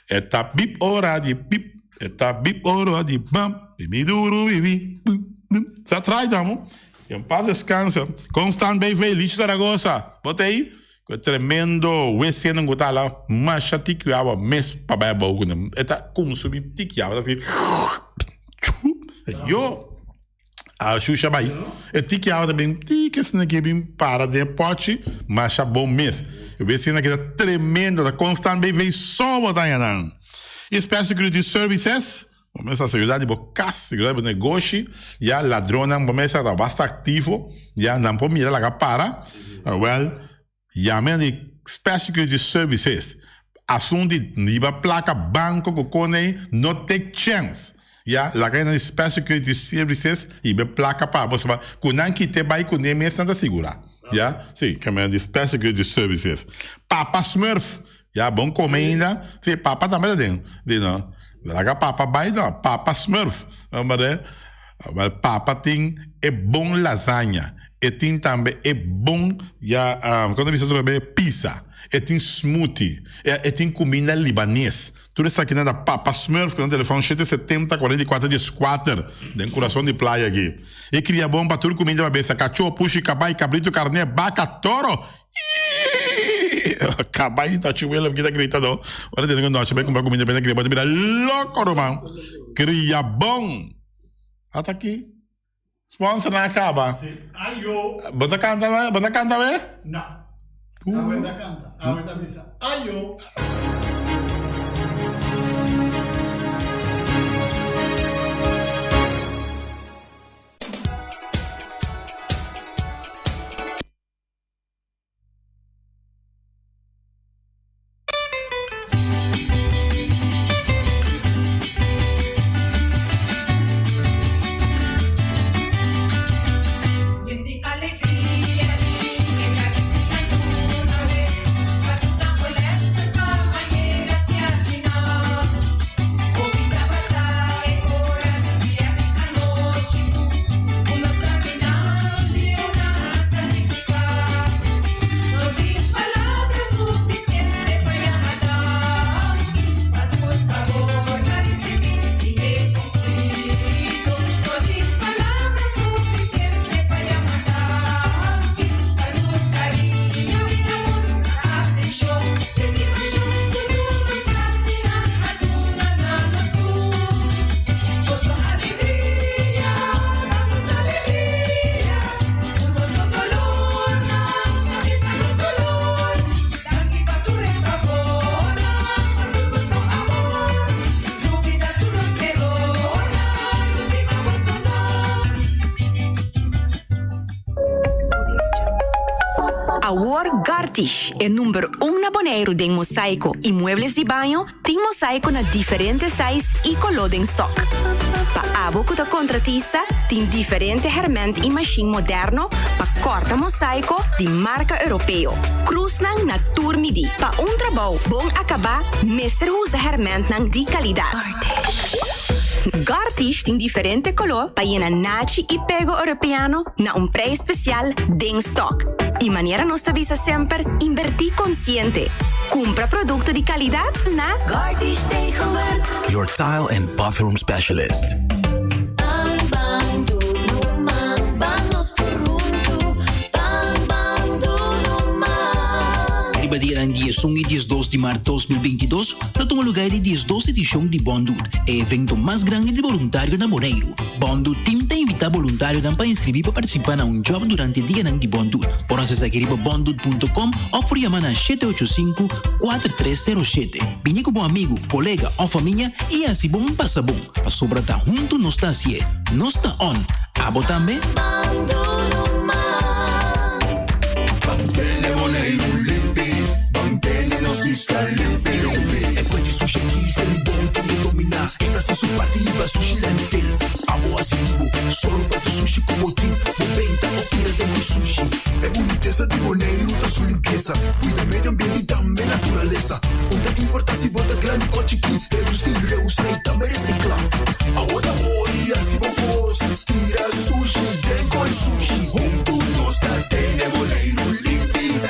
É tá bip hora de bip. Eta bip oro di bam, bimi duro, bibi, bum, bum. Tá atrás, amor. Em paz descansa. Constant BV, Lich Zaragoza. Bota aí. Com tremendo, o você não gostar lá, mas já tiquiava mes para baixo bogo, né? Eta consumir tiquiava assim. Eu a Xuxa vai. E tiquiava também, tique se não que bem para de pote, mas já bom mês. Eu vi assim naquela tremenda, da Constant BV só botar aí não. Special Security Services, vamos a seguridade boca, seguridade do negócio, já ladrona, vamos a estar bastante ativo, já não pode mirar lá para, well, já me Special Security Services, assunto de nível placa banco que cone, no take chance, já lá que na Special Security Services e be placa para você, quando que te vai com nem mesmo da segura, já, sim, que é de Special Security Services, Papa Smurf. Ja, bom comida. Sim, papa também tem. Não. Draga papa vai não. Papa Smurf. Mas papa tem bom lasanha. E tem também bom quando você trouxe pizza. E tem smoothie. E tem comida libanês. Tudo isso aqui da Papa Smurf, com o telefone 770 44 14, dentro coração de praia aqui. E cria bom para tudo comida cabeça. Cachorro, puxa, cabai, cabrito, carne, vaca, toro. Cabai, tá chuelo, porque tá gritando. Olha, tem que nós vai comprar comida para criar, pode virar louco, irmão. Cria bom. Até aqui. Sponsor na acaba. Ayo. Bota canta, ué? Não. Aguenta canta. Aguenta misa. Ayo. Gartish é número 1 na Bonaire de mosaico e muebles de banho, tem mosaico na diferentes sizes e color em stock. Para abo que contratista, tem diferente herramientas e machine moderno para corta mosaico de marca europeu. Cruznan na Turmidi. Para trabalho bom acabar, mestre usa herramientas de qualidade. Gartish tem diferente color para ir nachi e pego europeano na preço especial de stock. E maneira nos avisa sempre, invertir consciente. Compra produto de qualidade na Gartish Tegenwerk. Your tile and bathroom specialist. Dia dia 1 e 12 de março de 2022, na toma lugar de 12 edição de Bondut, evento mais grande de voluntário na Bonaire. Bondut Team te invita voluntário para inscrever para participar na job durante o dia de Bondut. Por acessar aqui para bondut.com ou por chamar na 785-4307. Venha com um amigo, colega ou família e assim bom passa bom. A sobra está junto, não está assim. Não está on. Abo também. E poi di sushi chi sei un buon che mi domina. Esta se su partiva sushi landfill. Amo asivo, solo per sushi como team. 90 oppure dentro sushi. É boniteza de Bonaire, da sua limpeza. Cuida meio ambiente e também natureza. Onde importa se bota grande ou chiquinho. Reduzir, reusar e também reciclar. Agora olha se vos tira sushi, vem com sushi. Junto nós tem Bonaire limpeza.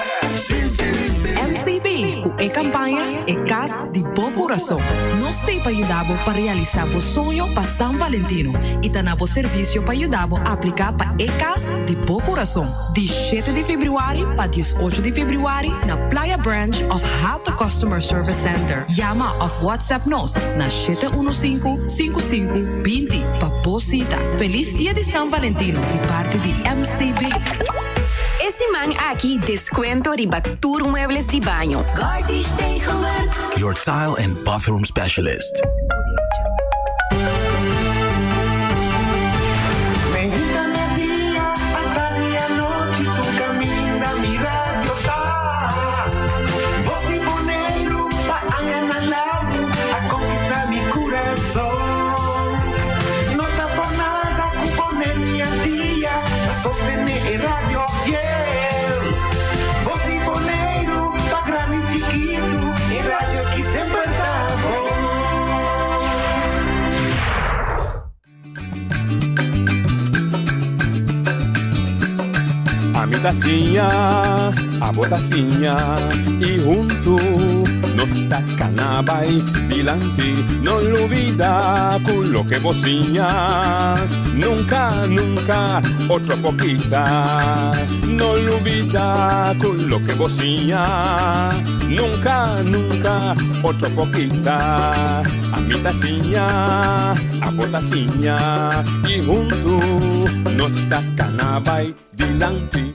MCB, com a campanha é caso de pouco coração. Nós temos para ajudar para realizar o sonho para São Valentino e também serviço para ajudar a aplicar para ECAS de Bom Coração. De 7 de fevereiro para 18 de fevereiro na Playa Branch of Hato Customer Service Center. Llama of WhatsApp nos na 715-5520 para posita. Feliz dia de São Valentino de parte de MCB. Esse man aqui descuento riba Tour Muebles de Banho. Gardish Tegelwerk. Your tile and bathroom specialist. Medita día, hasta día noche, tu camina, mi radio está. Voz de Boneiro, pa' allá al lado, a conquistar mi corazón. No está por nada, con poner mi día, a sostener el radio fiel. Voz de Boneiro, pa' grande y chiquito, el radio aquí siempre está. A mi tacinha, a botacinha e junto nos tacanabay dilante, no olvida con lo que bocinha, nunca, nunca otra poquita, no olvida con lo que bocinha, nunca, nunca otra poquita, a mi tacinha, a botacinha e junto nos tacanabay dilante.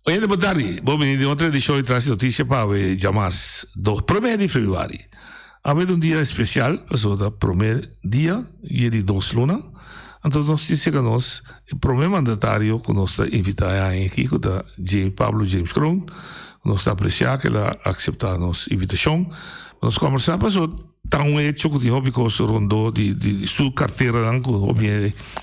Oye, boa tarde. Bom, de outra edição de Trans Notícia para chamar do 1 de fevereiro. Há um dia especial, o primeiro dia, dia de 2 lunas. Então, nós dizemos que o primeiro mandatário que nós invitamos aqui, que é Pablo James Cron, nós apreciamos que ele aceitou a nossa invitação. Nós conversamos sobre tão hecho que tinha porque rondou de sua carteira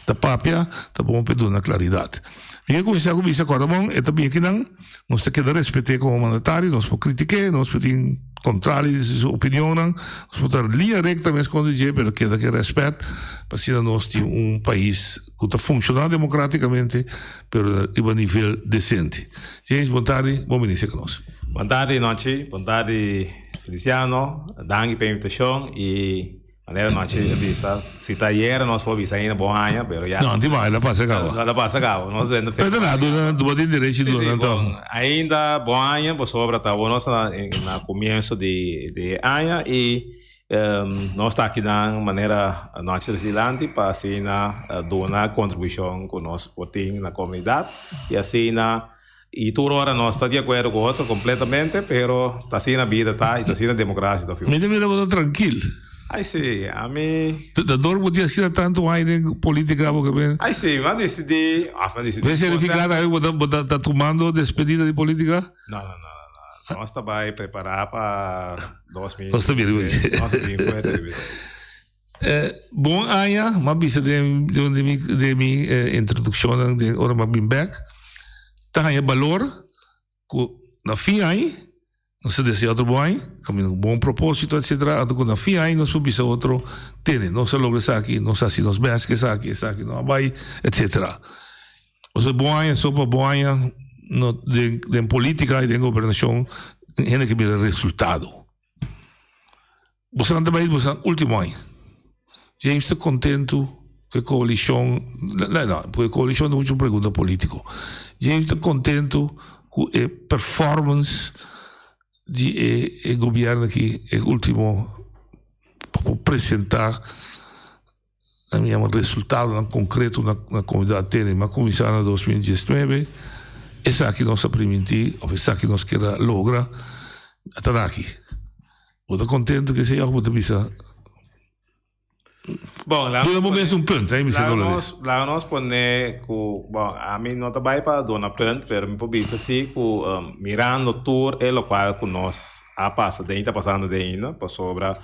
da papia, tá bom para dar claridade. E começar com isso agora, bom, é também que não, nós temos que respeitar como mandatário, nós podemos criticar, nós podemos contrário sua opinião, nós podemos linha recta mesmo quando dizer, mas que respeito, para ser nós temos país que está funcionando democraticamente, mas em nível decente. Gente, boa tarde, bom ministro conosco. Boa tarde, noite, boa tarde, Feliciano, danke pela invitação e maneira noite visa se está aí nós vamos visa ainda bom ano, pero já não, demais, ela passa cabo. Ela passa cabo, nós ainda fez nada, do direito do então ainda bom ano, por sobre tá bom nós na começo de ano e nós está aqui na maneira noite resiliente para assim donar contribuição com nós voting na comunidade e assim e toda hora nós está de acordo com o outro completamente, pero está assim na vida tá e está assim na democracia tá. Me mira tranquilo. Ai sim, a mim. Da dor podia ser tanto aí em política porque bem. Ai sim, mas decidi. Vê se ele ficar aí, tá tomando despedida de política? Não. Nós está vai preparar para 2000. Nós está bem. Bom, Aya, uma vista de minha introdução de hora mais bem back. Tá aí valor que na fim aí nós deseja outro bom ano, com um bom propósito, etc. Quando na fim aí nós podemos outro ter, nós logra isso aqui, nós assim nós bem que aqui não vai, etc. Os bom ano só para bom ano de política e de governação, gente que vê resultado. Você não também você último ano. James está contento que a coalição, não, porque a coalição não é uma pergunta política. James está contento com a performance de governo aqui é o último para apresentar a minha resultado concreto na comunidade tem mas começar em 2019 essa aqui nós permitir ou essa aqui nós quer logra até aqui estou contente que seja como visa. Bom, lá um ponto, aí me lá nós pone bom, a mim não trabalha para dona ponto, pero me pode assim que mirando tour é o qual que nós a passa está passando de ainda, para sobra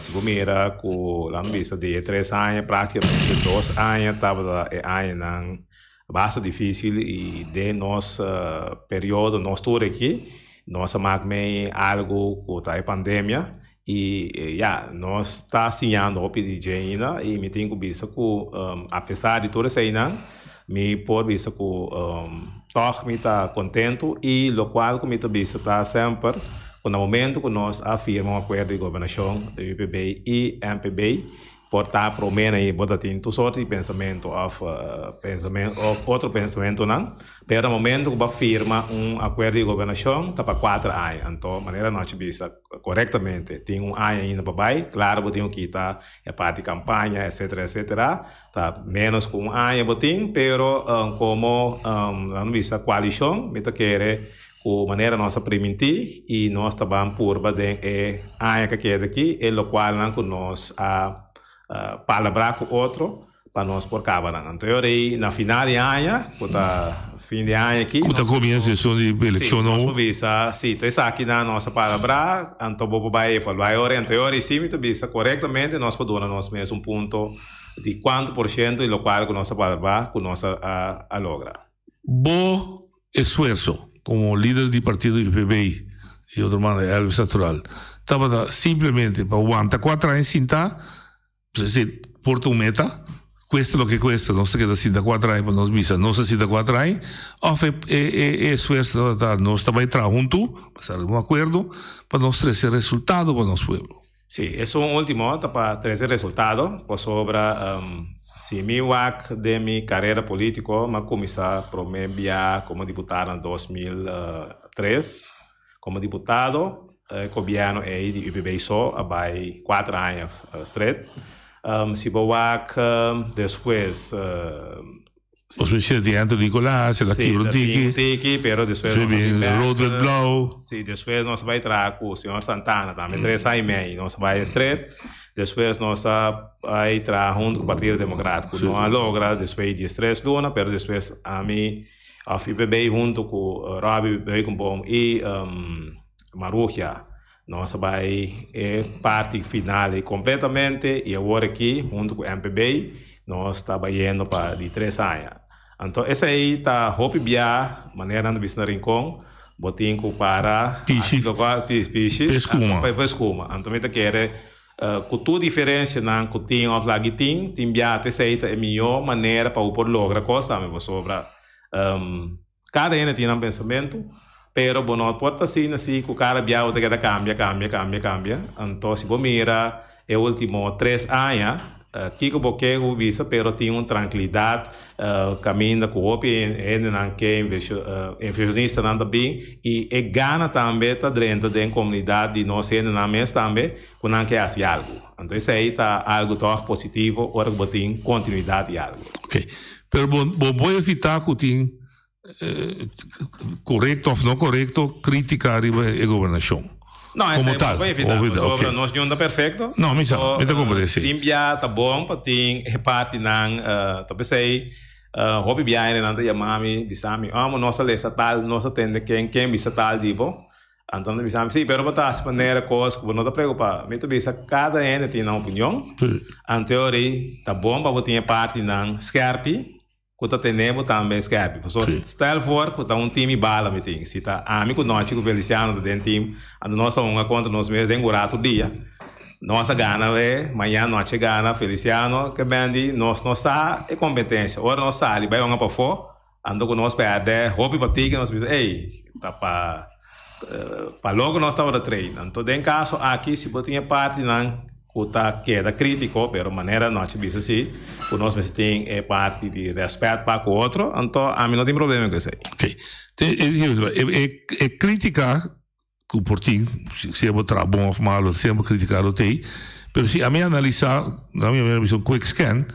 se for mira que lá no vista de 3 anos, praticamente 2 anos estava na base difícil e de nosso período nós tour aqui, nós amamos algo que está em pandemia. E nós está assinando o PDG e me tenho visto que apesar de tudo isso me pode visto que me está contente e o qual que me está visto está sempre no momento que nós afirmamos um acordo de governação de UPB e MPB, portar para o menos aí, botar tem tu sorte de pensamento, outro pensamento não, pero no momento que firma acordo de governação, tá para 4 anos, então, maneira nós visa corretamente, tem ano ainda para baixo, claro, tem que estar parte de campanha, etc, tá menos que ano, botin, pero como não visa coalição, me tá querer com maneira nossa permitir e nós também por baden a que queda aqui é o qual não que nós palabrar com outro para nós por cabo então eu aí na final de ano fim de ano aqui quando começa a sessão de eleição não visa sim então aqui na nossa palavra então vou vai falar então eu aí sim me visa corretamente nós podemos nós mesmo ponto de quanto por cento e o qual com nossa palavra com nossa a logra bom esforço como líder do partido IPB e outro mano Elvis Natural estava simplesmente para aguantar 4 anos sem estar se porta meta questo è lo che questo non si queda sin da 4 anni per non smissa non si da 4 anni e sforzo da non sta mai tra junto passare un accordo per non stress il risultato per il nostro pueblo. Sì, è un ultimo para trazer risultato por sobre se mi wak de mi carreira política ma começar por meia como deputado em 2003 como deputado governo é de UPB só há 4 anos straight se wak depois o presidente Nicolás la Tiki pero después Road Blau sí después nos vai trazer com o senhor Santana também 3 anos e meio nos vai straight depois nós vai trazer junto com o Partido Democrático não logra depois de 3 luna pero depois a mim a FIPB junto com Robbie Beukenboom e Maruja nós vai parte final completamente e agora aqui junto com o MPB nós estamos indo para de 3 anos então essa aí está hope bia maneira de visitar rincão botinho para pescuma então me quer com tua diferença não com tinha of lagitin timbia essa aí é a melhor maneira para o por lograr coisa me sobra cada um tem um pensamento pero não pode assim assim com o cara bia o que cambia então se você mira é o último 3 anos Kiko Boque visa pero tinha tranquilidade caminha com o não que inversionista não também e gana também tá dentro da comunidade de nós não mesmo também com não que faz algo então isso aí tá algo tão positivo ora que tem continuidade e algo ok pero vou evitar que tem correto ou não correto criticar a governação. No, como tal. Okay. Nós não está perfeito. Não, me compreende. Timbia tá bom, para tem reparte não, talvez sei, hobby bia não tá chamami, bisami, nossa lesa tal, nossa tende quem bisa tal tipo. Então bisami sim, pero para as maneira coisa que não tá preocupado. Me bisa cada um tem uma opinião. Em teoria tá bom para ter parte não scarpi. Kuta tenemos também escape. Pessoas style for kuta time bala meeting. Se tá amigo nós que o Feliciano do time, a nossa uma conta nós mesmos engurato dia. Nossa gana manhã noite gana Feliciano que bendi nós é competência. Ora nós ali vai para fora, ando com nós perde, hobby para ti que nós diz, tá para logo nós estava da treino. Então em caso aqui se botinha parte não kuta queda crítico, pero maneira nós bisa assim, o nós mesmo tem parte de respeito para o outro, então a mim não tem problema com isso. Ok. É criticar que o portinho, se é botar bom ou mal, sempre criticar o TI, pero se a minha analisar, na minha visão, quick scan,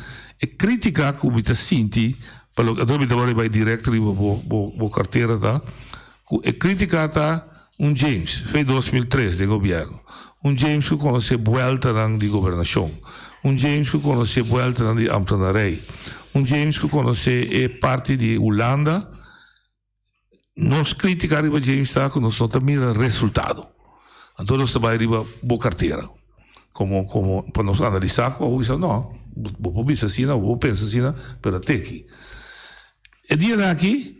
é criticar que o bita sinti, para o que eu vai direto ali para carteira, tá? É criticar tá James, fez 2003 de governo. James que conhece vuelta de governação, James que conhece vuelta de ambtenarij, James que conhece parte de Holanda. Nós criticamos James tá que nós não temos resultado. Então nós trabalhamos boa carteira, como para nós analisar, como isso não, vou pensar assim, não, vou pensar assim, mas até aqui. E dia aqui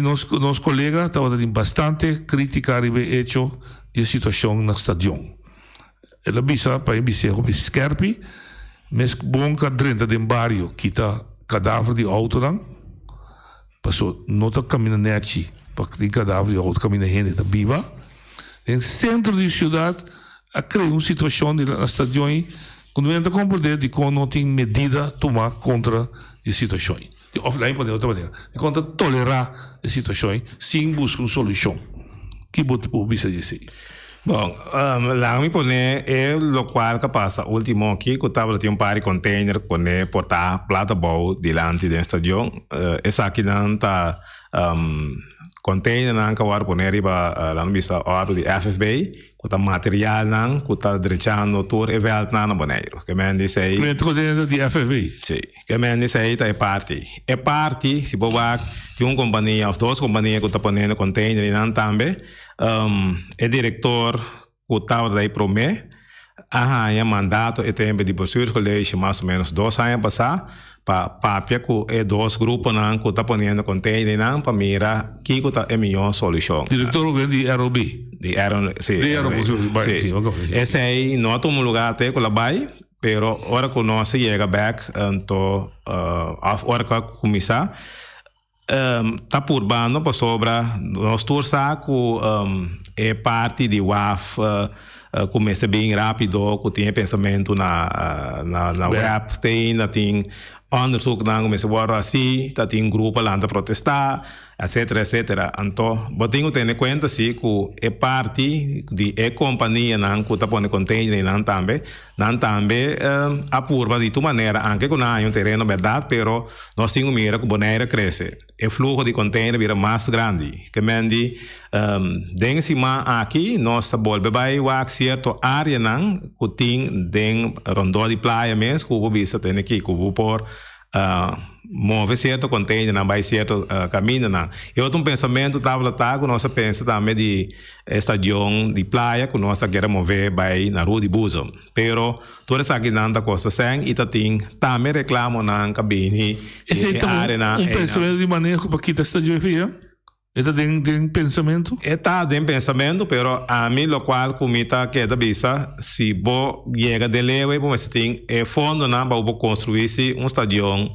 nosso colega estava dando bastante criticar o hecho de situação no estádio. Ela bisa para embise o scarpi, mas bom que dentro de bairro que está cadáver de auto não, passou não está caminhando neti, para que cadáver de auto caminha gente está viva, En centro da cidade, a criar uma situação de na estação, quando entra com poder, de quando não tem medida tomar contra a situação. Offline pode outra maneira. De contra tolerar a situação, sem buscar uma solução. Que bote por bisa dizer? Bom, lá me pone é o qual que passa último aqui que estava tinha par de container pone portar plata boa delante da estação. Essa aqui não tá container não que vai pone riba lá no bisa ordem de FFB, que tá material não, que tá derechando tour e velt na boneiro. Que me diz aí. O container de FFB. Sim. Que me diz aí tá é parte. É parte se boa tem uma companhia ou duas companhias que tá ponendo container não também. O diretor que estava daí para mim, arranha mandato e tempo de postura colégio mais ou menos 2 anos passar para papia que é 2 grupos não que está ponendo container não para mirar que está a melhor solução. Diretor de ROB. De ROB, sim. De ROB, sim. Esse aí não é um lugar até que lá vai, pero hora que nós chega back então hora que começar tá por bando para sobra nós torcer que é parte de WAF começa bem rápido que tem pensamento na web tem onderzoek dan começa a assim tá tem grupo lá para protestar etc. Então botinho tem em conta se que é parte de companhia não que tá pondo container não também a purba de tu maneira anche que não há terreno verdade pero nós temos mira que boneira cresce o fluxo de container vira mais grande que mendi den cima aqui nós volve vai a certa área não que tem den rondó de praia mesmo que o bisa tem aqui que o por mover certo container não vai certo caminho não e outro pensamento estava lá que nós pensa também de estação de praia que nós quer mover vai na rua de Buzo pero toda essa guinanda costa sem e tem também reclamo na cabine esse é área um pensamento de manejo para quitar esta geografia. Está tem pensamento? Está tem pensamento, pero a mim lo qual comita que da bisa se bo chega de lewe, mas tem fundo na para construir um estádio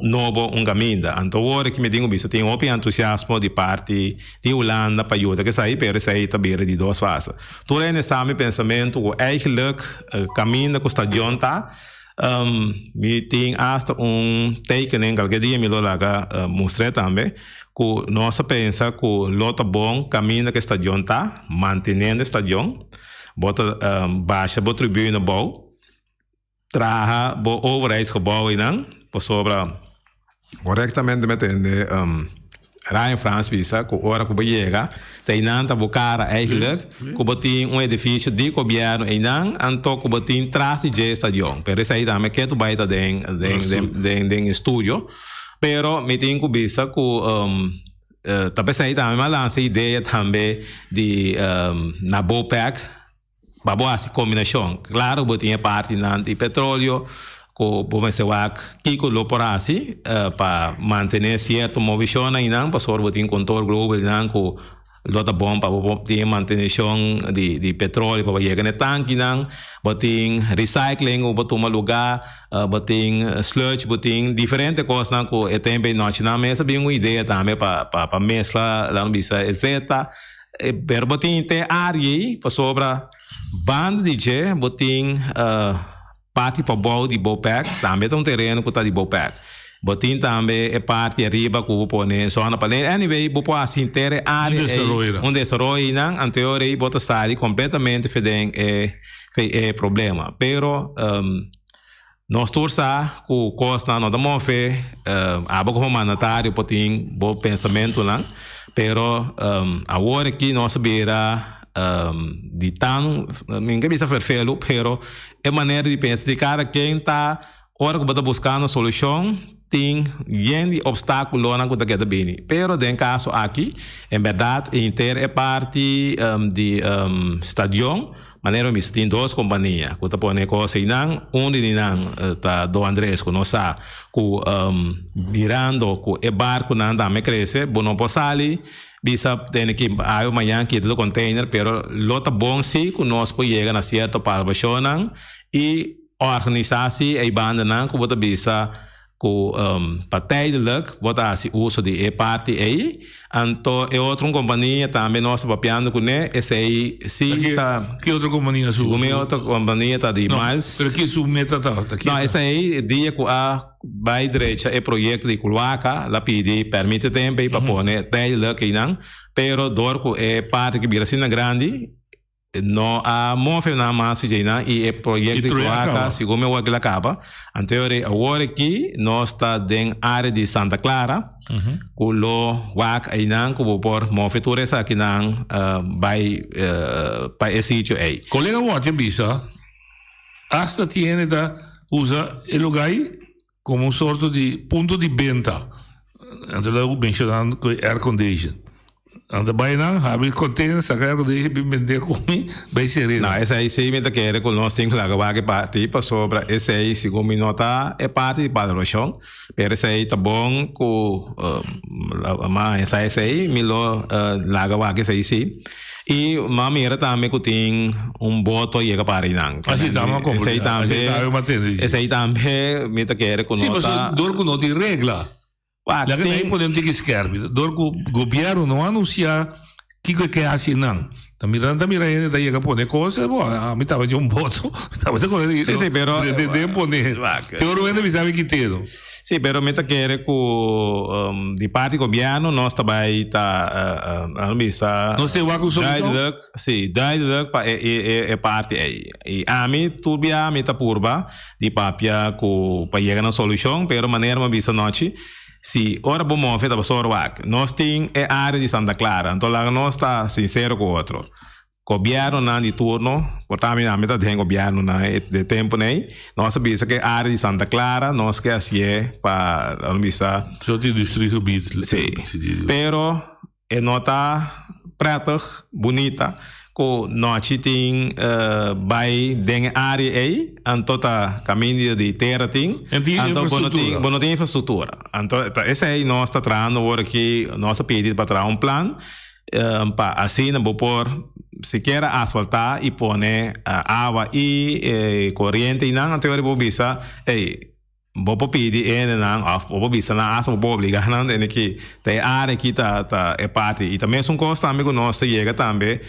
novo, caminho. Então agora que me digo bisa tem um entusiasmo de parte de Holanda para ajuda que sai, pero sai também de 2 fases. Todo esse sabe pensamento o eigenlijk caminho que o estádio tá me tem hasta tekening que dia me lo laga mostrar também que nós pensa que lota bom caminho que a estação tá mantendo a estação bota baixa bo tribuna bom traha bo overheid gebouw in por sobra correctamente me entende Ryan France bisa que hora que chega tem nanta bocara eigenlijk que botin edifício de governo e não anto que botin trás de estação pero isso aí também que tu vai tá den estúdio pero me tenho bisa que talvez aí também lança ideia também de na BOPEC para boa essa combinação claro botin parte de petróleo que começa a colocar assim para manter certo movimento e não para sobre botin controle global não que lota bom para ter manutenção de petróleo para chegar no tanque não botin recycling ou botar lugar botin sludge botin diferentes coisas não que também nós na mesa bem uma ideia também para mesclar lá no bisa etc pero botin tem área para sobra banda de je botin parte para bom de BOPEC também tem terreno que está de BOPEC botin também é parte arriba que vou pôr zona para anyway vou pôr assim ter área onde desenvolve não anterior bota sair completamente fedem é problema pero nós torça que costa não dá fe aba como mandatário botin bom pensamento não pero agora que nós beira de tão ninguém bisa ferfelo pero é maneira de pensar de cara quem está hora que bota buscando solução tem de obstáculo na conta que é bem pero em caso aqui em verdade inteira é parte de estação maneira que tem 2 companhias que tá pondo coisa e não de não tá do Andrés que nós que mirando que é barco não dá me cresce bom não pode sair bisa tem que amanhã que do container pero lota bom se que nós pode chegar na certa posição e organizar-se a banda não que bota bisa para tijdelijk wordt als uso de e-party aí. Anto e outra companhia também nós papiando com né, esse aí sim tá. Que outra companhia sua? Uma outra companhia tá de Miles. Pero que sua meta tá? Não, esse aí dia que a vai direita é projeto de Culuaca, lá pede permite tempo para pôr né, tijdelijk aí não. Pero dorco é parte que vira assim grande. No a move na mas na e o projeto de Culuaca, segundo meu que acaba. Anterior agora aqui nós está dentro área de Santa Clara. Kulo wak aí não como por move tudo essa aqui não vai para esse sítio aí. Colega Watt bisa hasta tiene da usa el lugar como un sorto di punto di venta. Antes lo mencionando con air condition. Anda bem habe container sacar com deixa bem vender comi bem sereno. Não, essa aí sim me tá querer com nós tem que lagar que parte para sobre esse aí segundo me nota é parte de padrão. Pero esse aí tá bom com mas essa aí me lo lagar que esse aí sim. E maneira também que tem boto chega para aí não. Esse aí também me tá querer com nós. Sim, mas dor com nós de regra. La que tem podemos ter que escrever. Dor que o governo não anuncia que assim não. Tá mirando daí chega poner coisa, bom, a mim tava de voto, tava de coisa. Sim, pero de poner. Teoro ainda me sabe que ter. Sim, pero me tá querer com de parte do governo nós também tá nós tem uma solução. Sim, duidelijk para é parte aí. E a mim tudo bem, a mim tá purba de papia com para chegar na solução, pero maneira uma vista noite. Se ora bom move da pessoa wak, nós tem a área de Santa Clara, então lá nós está sincero com o outro. Governo na de turno, portanto a meta tem governo na de tempo né. Nós sabemos que a área de Santa Clara nós que assim é para a missa. Só de distribuir. Sim. Pero é nota preta, bonita. Que nós tem vai dentro área aí, então tá caminho de terra tem, então não tem infraestrutura. Então esse aí nós está trazendo agora que nós pedido para trazer plano para assim não por se quer asfaltar e pôr água e corrente e não teoria vou bisa vou pedir não vou bisa na asa vou obrigar não que tem área que tá é parte e também são coisas também que nós chega também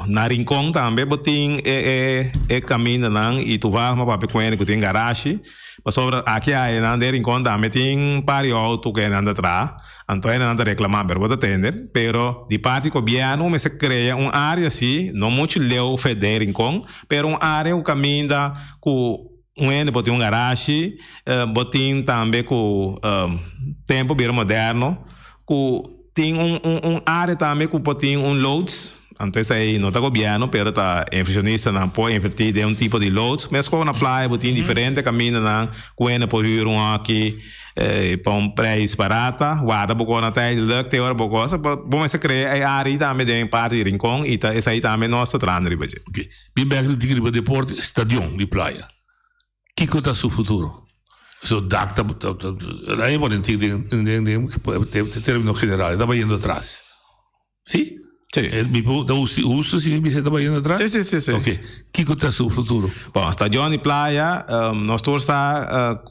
na Rincón também botin caminho não e tu vai uma papel com ele que tem garagem mas sobre aqui aí na Rincón também tem pari auto que anda atrás então ele anda reclamar pero vou atender pero de parte do governo me se cria uma área assim não muito leu feder Rincón pero uma área o caminho da ende botin garagem botin também com tempo bem moderno tem área também com botin loads. Então, aí não está governo, pero tá inversionista não pode invertir de tipo de loads, mas com na praia, tem diferente caminho não, quando por ir aqui para preço barata, guarda pouco na terra, tem hora pouco, bom essa criar a área também de parte de Rincón e tá essa aí também nossa trana de budget. Ok, bem bem de tipo de porto, estadião de praia. Que conta seu futuro? So dacta, aí podem ter termino general, está indo atrás. Sim? Sim. Uso se me está indo atrás? Sim. Ok. Que conta o futuro? Bom, estadião de praia, nós todos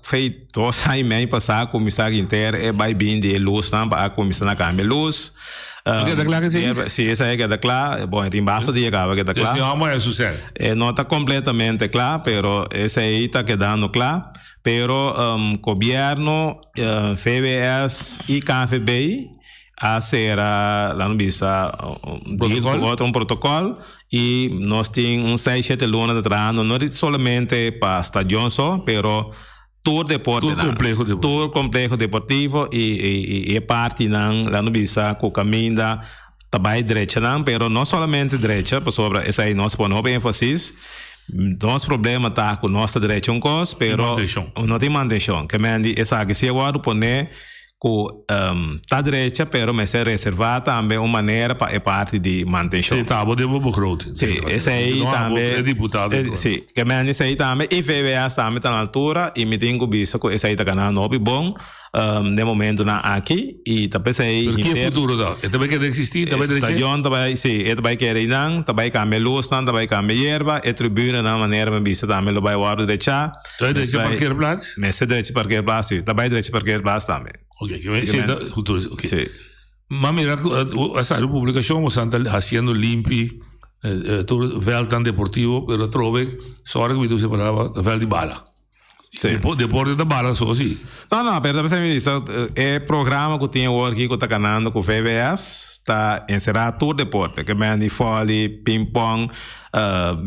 feito 2 anos e meio passar com o comissário inteiro vai bem de luz, não para começar na câmera luz. Queda claro que sim? Sim, essa aí queda claro. Bom, tem bastante de acaba queda claro. Esse homem é sucesso. Não está completamente claro, pero esse aí está quedando claro. Pero governo, FBS e KFB será lá no bisa um protocolo e nós temos 6-7 lunas de trabalho não é somente para estadião só, pero todo complexo deportivo e parte não lá no bisa com caminho da também direita não, pero não somente direita, por sobre essa aí nós põe ênfase. Nosso problema está com nossa direita coisa, pero não tem manutenção. Que me essa que se agora poner tá direita, pero mas é reservada também uma maneira para a parte de manutenção. Sim, tá, vou begroting. Sim, esse aí também. É deputado. Sim, que men esse aí também. E VBS também está na altura e me tenho visto que esse aí está ganhando novo bom. No momento na aqui e também sei que é futuro da e também quer existir também estação também sim e também quer ir não também cambiar luz não também cambiar erva e tribuna na maneira me vista também lo vai guardar de chá de parquear plaats mas se de parquear plaats sim também de parquar plaats também ok que sim da futuro ok sim mas mira essa publicação o Santa haciendo limpi todo vel tan deportivo pero trove só que tu separava vel di bala. Sim. Deporte da bala só assim. Não, pero você me disse, é programa que tinha aqui que está ganhando com o VBS, está encerrado todo deporte, que é de vôlei, ping-pong,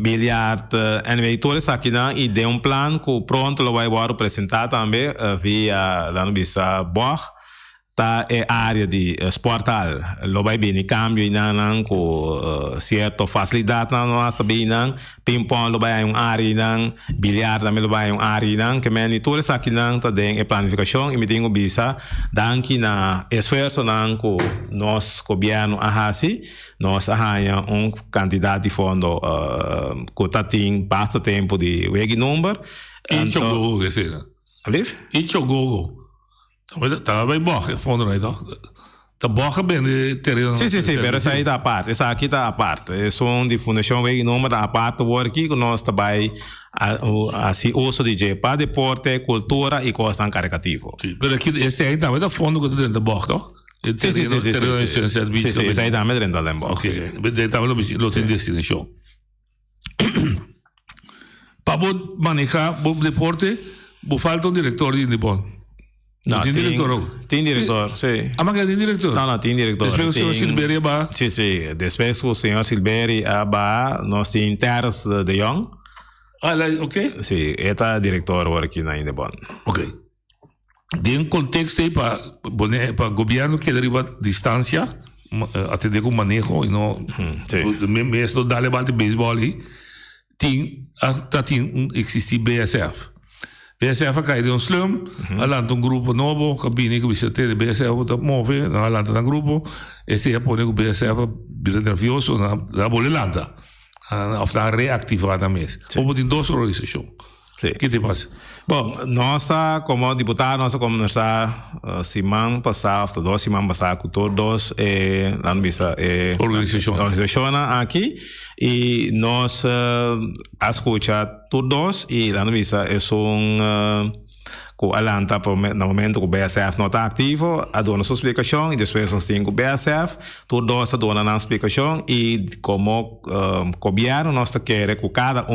bilhar, anyway, tudo isso aqui não, e de plano que pronto lo vai apresentar também via lá no Bisa Borg. Tá é área de esportal, lo vai bem em cambio não com certa facilidade na nossa bem não ping-pong lo vai área não bilhar também lo vai área não que men tudo isso aqui não tá dentro é planificação e me tenho bisa danke na esforço não com nós governo ahasi nós arranha quantidade de fundo que tá tem basta tempo de wegi number e jogo que será alif e jogo tá bem bom fundo aí tá bom bem de terreno sim pero essa aí tá a parte essa aqui tá a parte é só de fundação wegi number a parte o aqui que nós também assim uso de para deporte cultura e coisa caricativo sim pero aqui esse aí também tá fundo que dentro da borda sim esse aí também dentro da borda ok daí também lo tem destinação para manejar o deporte falta diretor de bom. No, tem diretor, sim. Ah, mas tem diretor? Não, tem diretor. Depois o senhor Silberi vai? Sim. Depois o senhor Silberi vai, nós temos Terres de Jong. Ah, ok. Sim, é diretor aqui na Indebon. Ok. Tem contexto aí para o governo que deriva distância, atender com manejo, e não mesmo dar levante beisebol aí, tem existir BSF. BSF cai de slum, alanta grupo novo, cabine que você tem de BSF tá move, alanta grupo, esse é por o BSF vira nervioso, na bolelanta, está reactivada mesmo. Ou tem duas organizações. O que te passa? Bom, nós como deputado, nós começamos semana passada, 2 semanas passadas, com todos lá no Bisa organização aqui e nós escuta todos e lá no Bisa é com Alanta no momento que o BSF não está ativo, a dona sua explicação e depois nós temos o BSF, todos a dona na explicação e como governo nós queremos que cada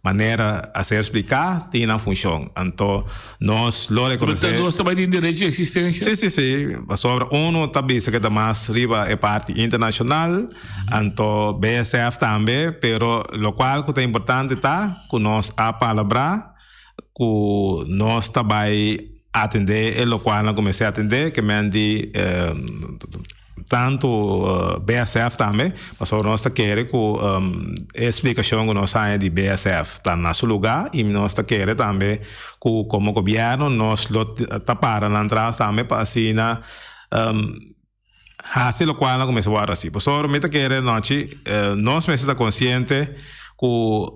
maneira a ser explicar tem na função. Então, nós lo reconhecemos. Nós também temos direito de existência? Sim. Sobre também que é mais riba é parte internacional, então BSF também, pero lo qual que é importante que nós a palavra que nós também atender, lo qual nós comecei a atender, que me de tanto BSF também, mas sobre nós queremos que a explicação que nós temos de BSF está no seu lugar e nós queremos também que como governo nós tapar na entrada também para assim assim o qual nós começamos a assim. Por sobre nós queremos nós precisamos consciente que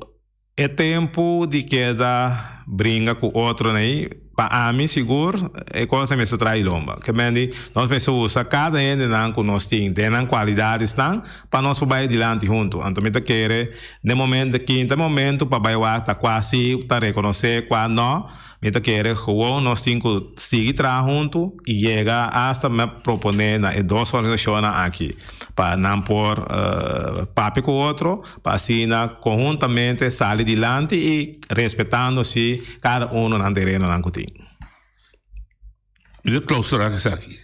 é tempo de queda brinca com outro aí para mim seguro é coisa que se traz lomba que mendi nós precisamos usar cada não que nós temos qualidades não para nós poder adiante junto então me querer no momento quinto momento para vai tá quase para reconhecer quando não me querer como nós temos que seguir junto e chegar hasta me proponer na duas organizações aqui para não pôr papo com outro para assim conjuntamente sair adiante e respeitando-se cada no terreno não tem. E clausurar que aqui.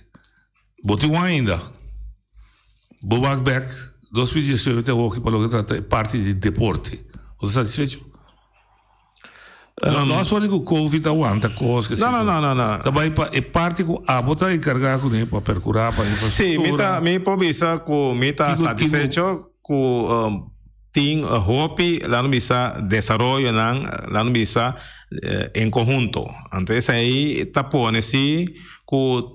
Botou ainda. Back 2018 eu vou para o que trata parte de deporte. Você satisfeito? Nós só digo Covid aguenta coisas. Não. Também é parte que a botar encarregar com ele para percurar para infraestrutura. Sim, me pode dizer que me está satisfeito com tem hopi lá no bisa desarrollo nan lá no bisa em conjunto. Então isso aí tá pone se que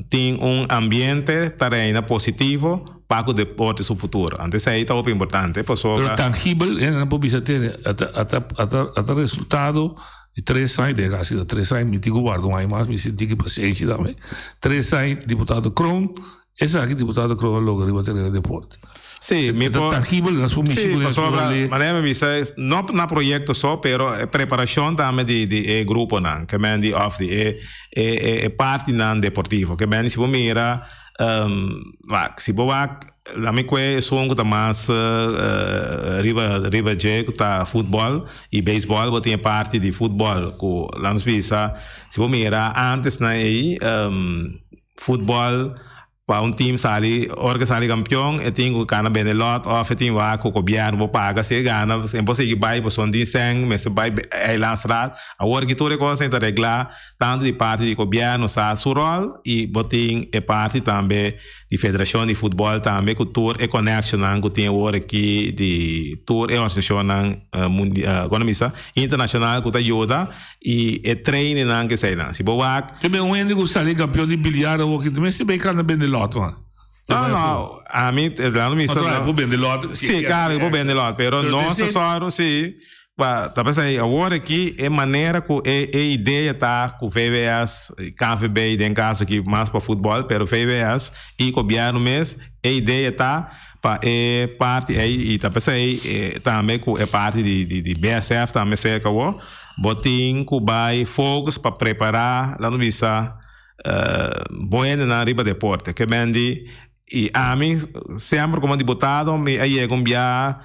tem ambiente terreno positivo para o deporte no futuro. Então isso aí tá muito importante. Pero tangível, não pode ser até resultado de 3 anos, de quase 3 anos, me digo guardo um ano mais, me senti que paciência também. 3 anos, deputado Kron, esse aqui deputado Kron logo arriba ter deporte. Sim, é tangível, nós vamos não na projeto só, pero preparação também de grupo não, que vem de off é parte não deportivo, que vem se você mira, se você lá me conhece só que tá mais riba que tá futebol e beisebol, você tem parte de futebol, que lá nos bisa, se você mira antes na aí futebol para time sali sali campeão e tem que ganhar bem lot of tem vai com o governo vou pagar se ganha é impossível vai por som de sang mas vai é lançado agora que toda coisa está reglar tanto de parte do governo sa su rol e botin é parte também de federação de futebol também com tour e connection que tem agora aqui de tour e organização mundial economista internacional que ajuda e treine não que sei não se boa também um índico sali campeão de bilhar ou que também se bem ganha bem lot, no, a mí, no me sí, claro, vou vender lot, pero não só sim, talvez aí agora aqui é maneira que é ideia tá com VBS, KVB em caso aqui mais para futebol, pero VBS e governo mesmo, é ideia tá para é parte aí e talvez aí também com é parte de BSF também cerca o botin que vai focus para preparar lá no visa bueno na riba deporte que bendi e a mim sempre como deputado me aí é como já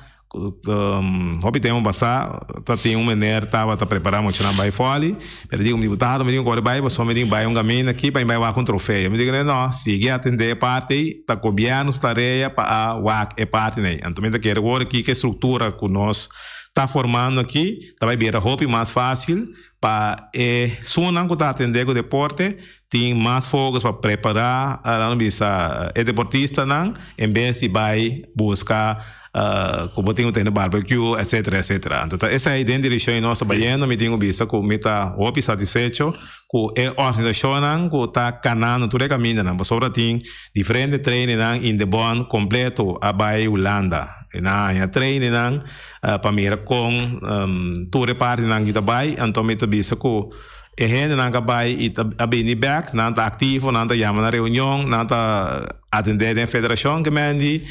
hobby tem passar tá tem maneira tava preparando muito na vai fole pero digo deputado me digo agora vai só me digo vai caminho aqui para vai com troféu me digo não sigue atender parte tá governo tarefa para é parte né então me quero agora aqui que estrutura que nós está formando aqui, vai vir a roupa mais fácil para sunan que está atendendo o deporte, tem mais focos para preparar a deportista não, em vez de vai buscar como tem um barbecue, etc, etc. Então essa é a direção em nossa baiana, me tenho visto que me está muito satisfeito que a organização que está canando todo o caminho, não, sobre tem diferentes treinos em de bom completo a Bahia Holanda. Na treine nang pamira com toda parte nang kita bai então me tabisa ko hen nang ka bai ita abini back nang ta ativo nang ta yama na reunião nang ta atender a federação que mendi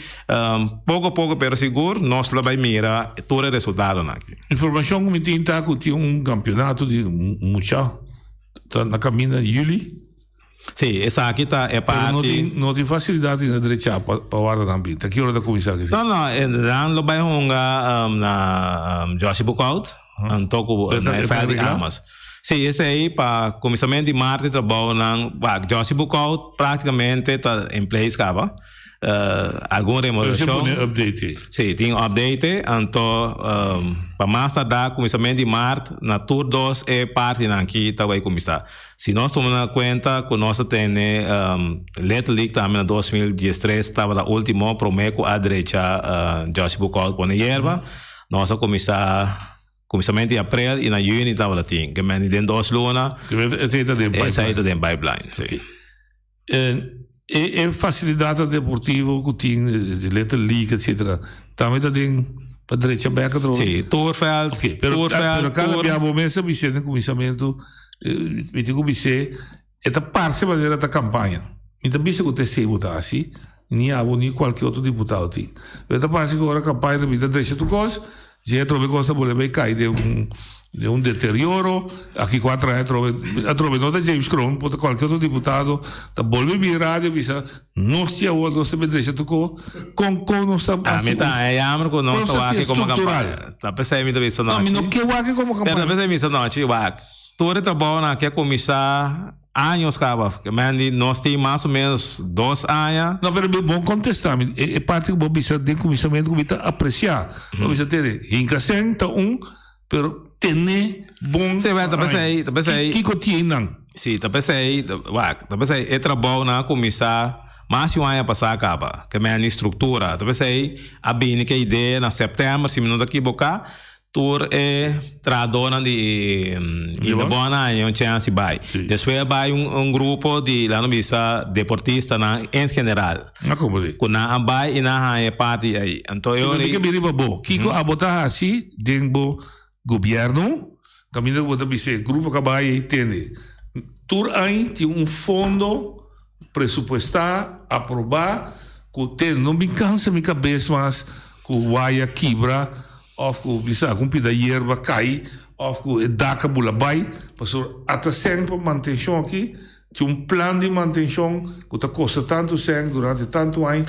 pouco a pouco pero seguro nós lá vai mira todo resultado nang informação que me tinha que tinha campeonato de mucha tá na caminho de julho. Sim, essa aqui tá é parte. Não tem facilidade na direita para guardar também. Tá que hora da comissão aqui? Não, lá no vai na Joshi Bukout, toco na Feld de Armas. Sim, esse aí para começamento de março trabalho na Joshi Bukout praticamente tá em place acaba. Alguma remodelação. Sim, tem update. Então, para mais tarde, começamento de março, na Tour 2 é parte aqui que vai começar. Se nós tomamos conta que nós temos Little League também em 2013, estava na última, prometo à direita, Josh Bukout põe erva, nós vamos começamento de abril e na junho estava lá tem, que é dentro 2 lunas, essa aí está dentro pipeline. E facilidade deportiva que tem de Little League, etc. Também está dentro para direita aberta. Sim, Tourveld. Ok, pero cada momento we zijn in comissamento, weet je hoe we zeggen, het parte van de campagne. Niet een beetje goed te votatie, niet hebben niet qualche outro deputado tem. Het parte que agora a campanha da vida deixa tu coisa, já trove coisa por bem cair de um deterioro, aqui 4 anos trove nota James Cron, por qualquer outro deputado, da volve vir rádio, visa, nós tinha o nós também deixa tu com nós tá a mim tá é amor com nós tá aqui como campanha. Tá pensando me também não. Não que aqui como campanha. Tá pensando me não, tio, todo trabalho na que começar anos cava, que mandi nós tem mais ou menos 2 anos. Não, pero bom contestar, é parte que você tem comissamento que você apreciar. Você tem incasenta pero tener bom. Sim, tá pensando aí. Que cotinha não? Sim, tá pensando aí, é trabalho na começar Mas um ano passar acaba, que é a estrutura. Talvez aí a bem que a ideia na setembro, se não daqui boca, tour é tradona de bona e um chance vai. Depois vai grupo de lá no bisa deportista na em geral. Como de? Kuna vai e na é parte aí. Então eu que me riba bo. Kiko a botar assim dentro governo, caminho botar bise grupo que vai entende. Tour aí tem fundo presupuestar, aprovar, que não me cansa minha cabeça mas que vai a quebra of ku bisa kumpida hierba cai of ku daca bulabai pastor até sempre manutenção aqui tinha plano de manutenção que tá custa tanto sempre durante tanto ano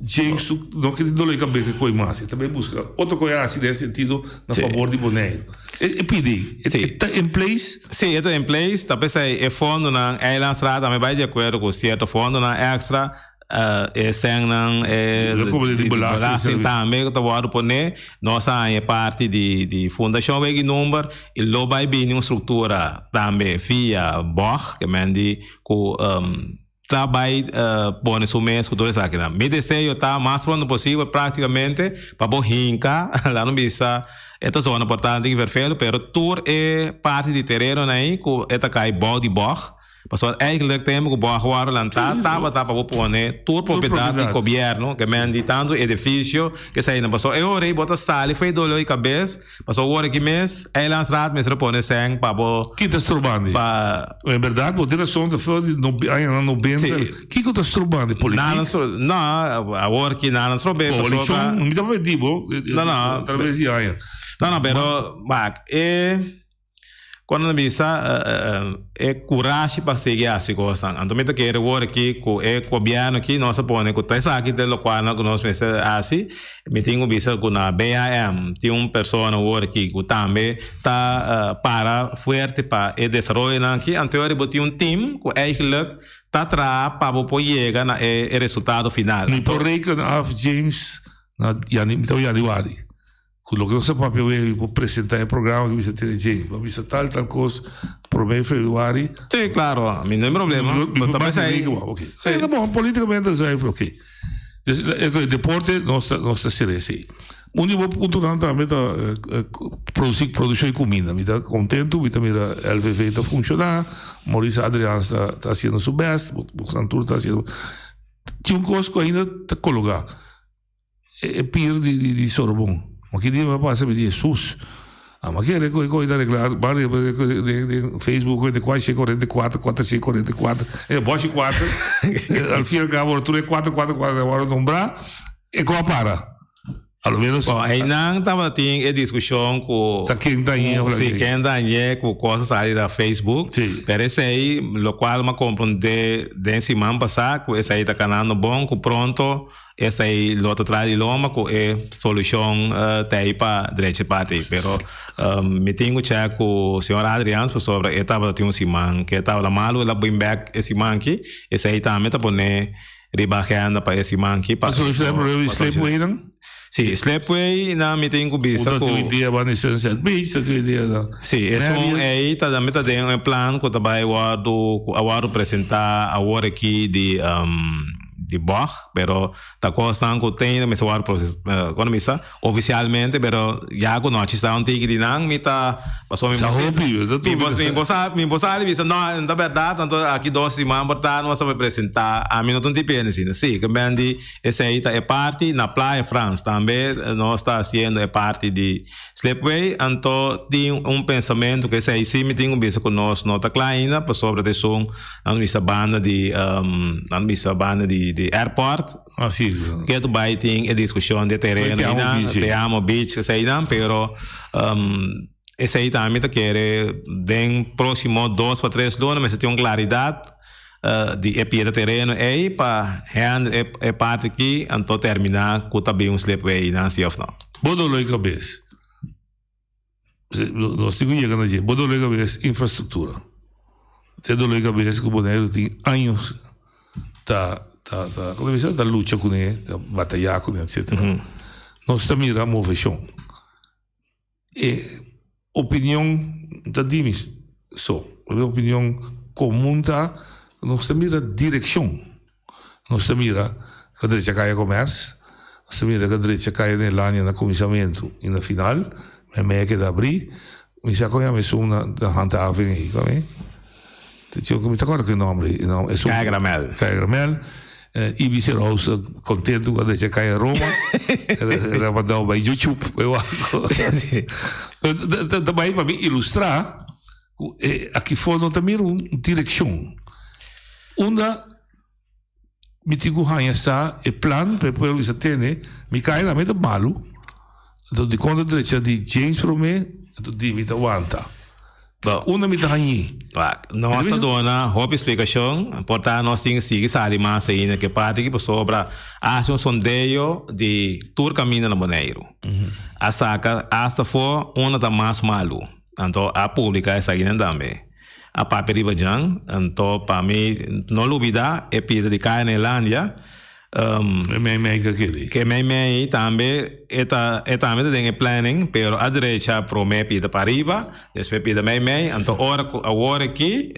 James não que dole cabeça coi mais também busca outra coisa assim nesse sentido na favor de Bonaire e pedi está em place sim está em place talvez é fundo na Island Strada também vai de acordo com certo fundo na extra sem não de belasting também que tá poner nossa é parte de fundação que número e lo vai bem uma estrutura também via BOR que mande com trabalho pôr no mês com toda essa aqui. Me desejo tá mais pronto possível praticamente para bohinca lá no bisa esta zona importante que verfelo, pero tour é parte de terreno aí com esta cai body BOR. Pastor, eigenlijk temos que boa lá tava para pôr tour propriedade do governo que mande tanto edifício que sai na pastor eu orei botar sala foi dolo e cabeça pastor agora que mês Island Strada me repõe sem para bo que tá estrubando é verdade vou ter a sonda foi no que tá estrubando política não agora que não estrube eleição não me dá digo não através de aí não pero quando a bisa é coragem para seguir assim coisa. Então me quero agora aqui com é governo aqui nós põe com essa aqui de local que nós pensa assim. Me tenho bisa com a BAM tem pessoa agora aqui que também tá para forte para o desenvolvimento aqui. Então eu botei time com eigenlijk tá atrás para poder chegar na o resultado final. Me porreica of James na Januari. Quello che non sappiamo può presentare il programma che vi siete James, ma vi tal cosa per me febbraio. Sì, claro, non è un problema. Ok. Sì, bom, politicamente sai, ok. Il deporte nostra serie sì. Unico punto também produzione di comida, mi sta contento, mi mira LVV sta funzionando, Mauricio Adriano sta facendo il suo best, Santur sta facendo. C'è un costo ainda sta collocato. E per di Sorbonne. Ma che dice papà se mi dice Jesus ma che è coi da reglare parli di Facebook di qua c'è 44 44 e poi c'è 4 al fine cavo tu le 4 ora non bra e qua para almeno aí não tava tem a discussão com quem tá aí com coisas aí da Facebook parece aí lo qual me compreende de semana passada com essa aí tá canal bom com pronto essa aí lota atrás de loma com é solução tá aí para direita parte pero me tenho que checar com o senhor Adriano sobre estava tem semana que estava malo ela bring back esse semana aqui essa aí também tá poner ribajando para esse semana aqui para solução problema sleepway não Sì, Slepway na mi tengo bisa ko. Idea ba ni Sunset Beach, tua idea da. Sì, è da meta de un plan ko tabai award apresentar award aqui de Bach, pero ta cosa ko tem me award quando misa oficialmente, pero ya ko noche sta un tigre dinang mita passou mi mi posali bisa no, na verdade, tanto aqui 2 semanas portar nós vamos apresentar a mim não tem pena assim, sim, que bem essa aí é parte na Praia France, também nós está sendo é parte de Slepway, então tem pensamento que essa aí sim me tem bisa com nós nota kleina, sobre a som na missa banda de airport. Ah, sì. Che tu vai tem a discussione di terreno, te amo beach, sei não, pero esse aí também tá querer den próximo 2 para 3 anos, mas tem uma claridade de epia de terreno aí para hand é parte aqui, então terminar com também um Slepway na CF não. Bodo loi cabeça. Nós temos que chegar na gente. Bodo loi cabeça infraestrutura. Te do loi cabeça que o Bonaire tem anos come dice da luce con da battaglia con eccetera non sta mira moveção e opinião da dimis opinião comum non sta mira direção nós mira que a direita cai a comércio, nós mira que a direita cai na linha na comissamento e na final, é meio que dá abrir, mas já conhece uma da handhaving aí, come? Tinha que me acordo que o nome, não, é Caia Gramel. Caia Gramel. E vi se Rosa contente quando a cai a Roma, era mandar um beijo YouTube, eu acho. Também para me ilustrar, aqui fora não também uma direção. Uma me digo essa é plano para poder isso ter, me cai na mente malo, então de conta direita de James para mim, então de me aguanta. Una me aí. Nossa dona, roupa explicação, portanto nós temos que seguir mais ainda que parte que sobre um sondeio de tour caminho na Boneiro. A saca hasta for uma da mais malu. Então a pública é seguindo também. A papel de bajang, então para mim não olvidar é pida de cair na Irlanda. Que me também é também tem planning, pero a direita promete pida para arriba, depois pida então agora aqui,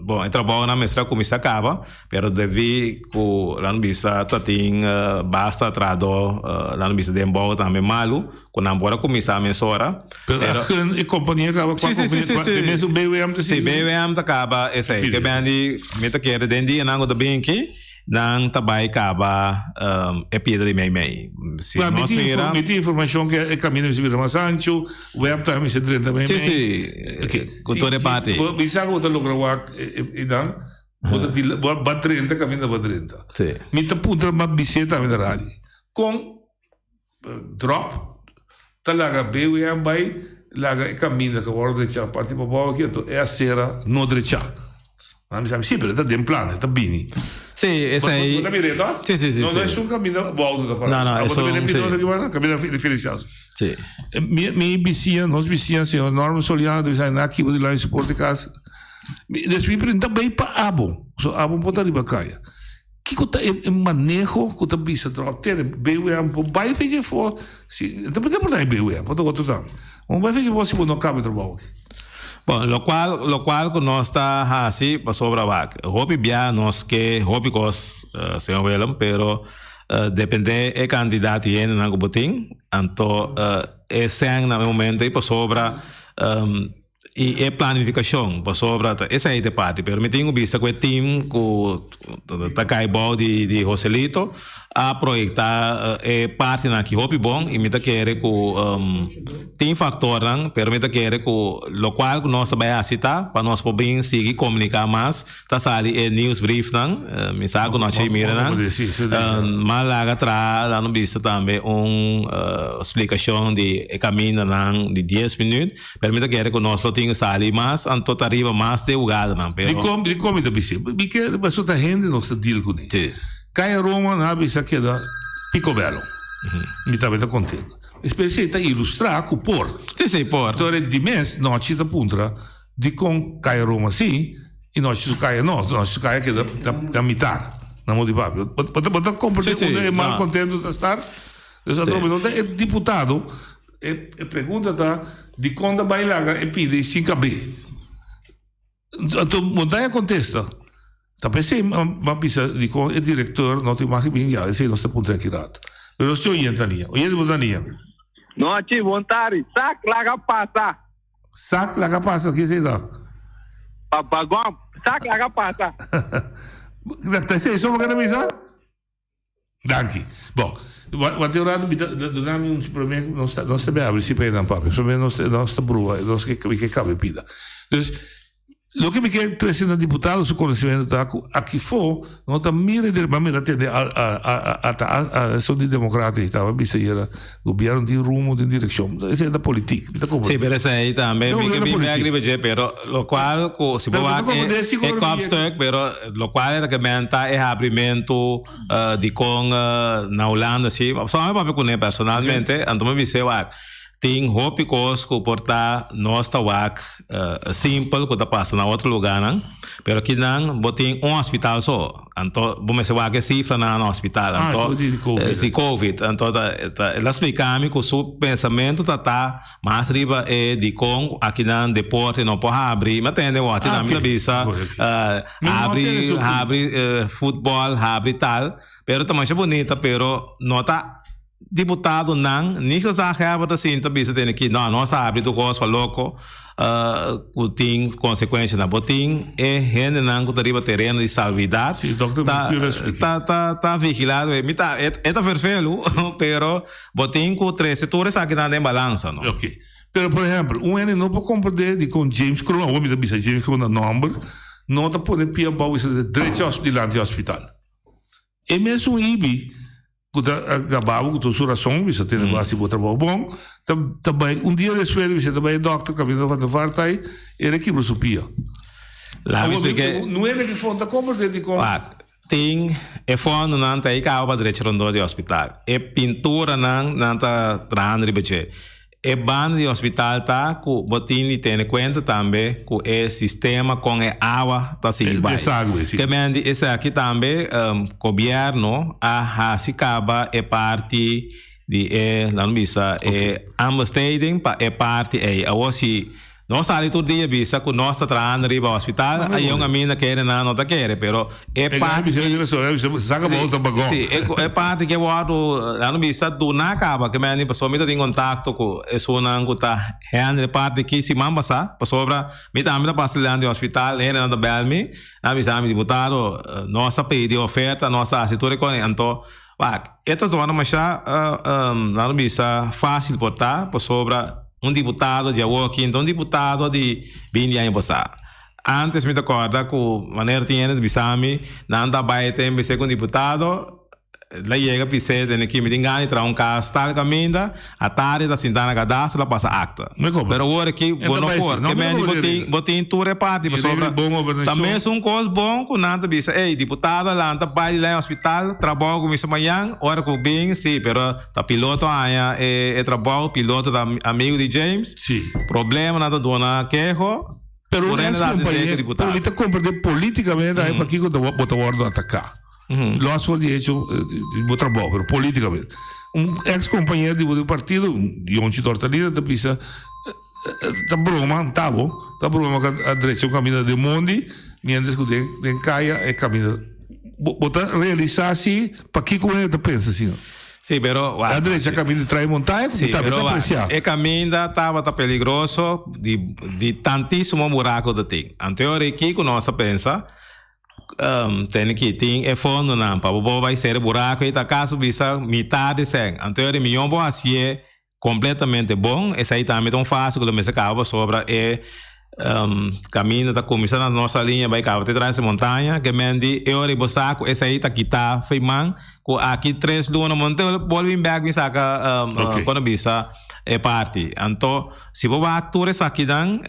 bom, eu trabalho na mestra como isso acaba, pero devi com lá no bisa tem basta trado lá no bisa dembo também malo, com embora como isso a mesora. Pero a companhia acaba com a mesmo BWM sim, BWM acaba esse aí, que bem de meta que era dentro de nango da bem aqui. Nang tabay kaba epida de mei. Se nós mira, me tem informação que é caminho de Vila Sancho, web time se drenta mei. Sim. Com toda a parte. Bisa que o logra wak e dan, o badrenta caminho da badrenta. Sim. Me tá punta uma bicicleta na rádio. Com drop, talaga BWM vai laga caminho que o ordem de parte para baixo aqui, então é a cera no direita. Não me sabe sim, pero está bem plano, está bem. Sì, esse aí. Sì. Non è un cammino volto da parte. No, è un cammino differenziato. Sì. Mi bicicletta, nós bicicletta, senhor Norman Soliano, do Isaína, aqui vou de lá em suporte casa. Depois prende bem para abo. So abo pode arribar caia. Que conta é manejo, conta bicicleta, ter BWM, vai fazer for. Se, também tem por aí BWM, pode outro tam. Vai fazer for se não cabe trabalho. Bom, lo cual que nós está assim para sobre vac. Hobby bia nós que hobby cos se velam, pero depende é candidato e na botin, então é sem na momento e para sobre e é planificação para sobre essa aí de parte, pero me tenho visto que o time que tá cai bom de Joselito a projetar parte na que hobby bom e me tá querer que tem fator não, pero me tá querer que lo qual nós vai aceitar para nós poder seguir comunicar mais tá sali news brief não, me sabe nós mira não, mas lá atrás lá no visto também explicação de caminho não de 10 minutos, pero me tá querer que nós tem sali mais então arriba mais de jogada não, pero de como da bicicleta, porque passou tá rende nosso deal com ele. Cai a Roma na bisa que da Picobello. Mi estava contente. Especie da ilustrar com por. Sì, por. Então di mes noci da puntra di con cai a Roma sì e noci su cai no, noci su cai che da metà. Na modi papio. Pode compreender é mal contente de estar. Essa tropa é deputado e pergunta tá di quando vai lá e pide 5B. Então montanha contesta. Tapi saya bisa dico il direttore non ti mai bingiare se non sta punto aqui dato. Però se io tania, No, ci vontade, sac la passa. Sac la passa que sei da. Papagom, sac la passa. Da sei solo che misa? Danke. Bom, wat eu rado do nome um problema não está bem abrir se pega papo. Só não está brua, não que cabe pida. Dus lo que me quer trazer deputado su conhecimento aqui for não está mira de maneira atender a ação de democrata estava bisa era governo de rumo de direção essa é da política sim pero essa aí também me que me agrada pero lo qual se pode é kopstuk pero lo qual é que menta é abrimento de com na Holanda sim só me papo com personalmente então me disse tem roupas que portar nós tá simples que tá passa na outro lugar não, pero aqui não botem hospital só, então vamos se que cifra na hospital, então se COVID, então ela explica-me que o seu pensamento tá mais riba é de com aqui não deporte não pode abrir, mas tem o na minha visa abre futebol abre tal, pero também é bonita, pero não tá deputado não, nem que eu saiba assim, também se tem aqui, não sabe do gosto louco, que tem consequências na botim, é gente não que deriva terreno de salvidade, tá vigilado, é perfeito, pero botim com 3 setores aqui não tem balança, não? Ok, pero por exemplo, ano não pode compreender com James Corona, o homem da bisa James Corona number, não tá podendo pia bau isso de direito hospital, é mesmo IBI que acabava com a sua razão, você tem base para trabalho bom, também dia depois você também doctor caminho da vartai, era que você pia. Lá não é que fonte compra de com tem é fundo não tá aí cá para direito rondo de hospital, é pintura não tá trando ribeche. E banda de hospital tá com botin tem conta também com o sistema com a água tá se vai. Que mende esse aqui também governo a se acaba é parte de não bisa é ambastading pa é parte a você não sai todo dia bisa com nós trabalhando riba hospital aí uma mina quer não tá quer pero é parte saca volta bagão sim é parte que eu não bisa do na acaba que mende pessoa me tem contato com isso não que tá handle parte que se mamba sa pessoa me também passa lá no hospital ele não da belme na bisa me deputado nossa pede oferta nossa setor econômico esta zona mas não bisa fácil botar pessoa deputado de Awoki, então deputado de Binha em Bossá. Antes me recorda que maneira tinha de Bissami, não da baia tem be segundo deputado, lá chega pise tem que me engane tra caso tal caminda, a tarde da Sintana cadastro lá passa acta. Pero agora aqui bono por, que me botin tu reparte pessoa. Também são coisas bom que nada bisa, deputado lá anda pai lá no hospital, trabalho com isso amanhã, hora que bem, sim, pero tá piloto aí é trabalho piloto da amigo de James. Sim. Problema nada dona quejo. Pero política compreender politicamente aí para que eu botar ordem atacar. Lo hace de hecho de trabalho, pero politicamente. Ex-companheiro do partido, Jonchi Tortalina, da pisa, da broma, tá broma a direção caminho de Mondi, mientras que den caia é caminho. Botar realizar-se para que como ele pensa assim. Sim, pero a direita caminho de trair montanha, sim, pero é caminho estava perigoso de tantíssimo buraco de tem. Anterior aqui que nós pensa tem que tem é fundo não para o vai ser buraco e tá caso bisa metade sem anterior milhão bom assim é completamente bom essa aí também tão fácil que você acaba sobre caminho da comissão na nossa linha vai acabar de trás montanha que mendi eu e bosaco essa aí tá quita feiman com aqui 3 luna monte volvem back me saca quando bisa é parte. Então, se você atores aqui dan,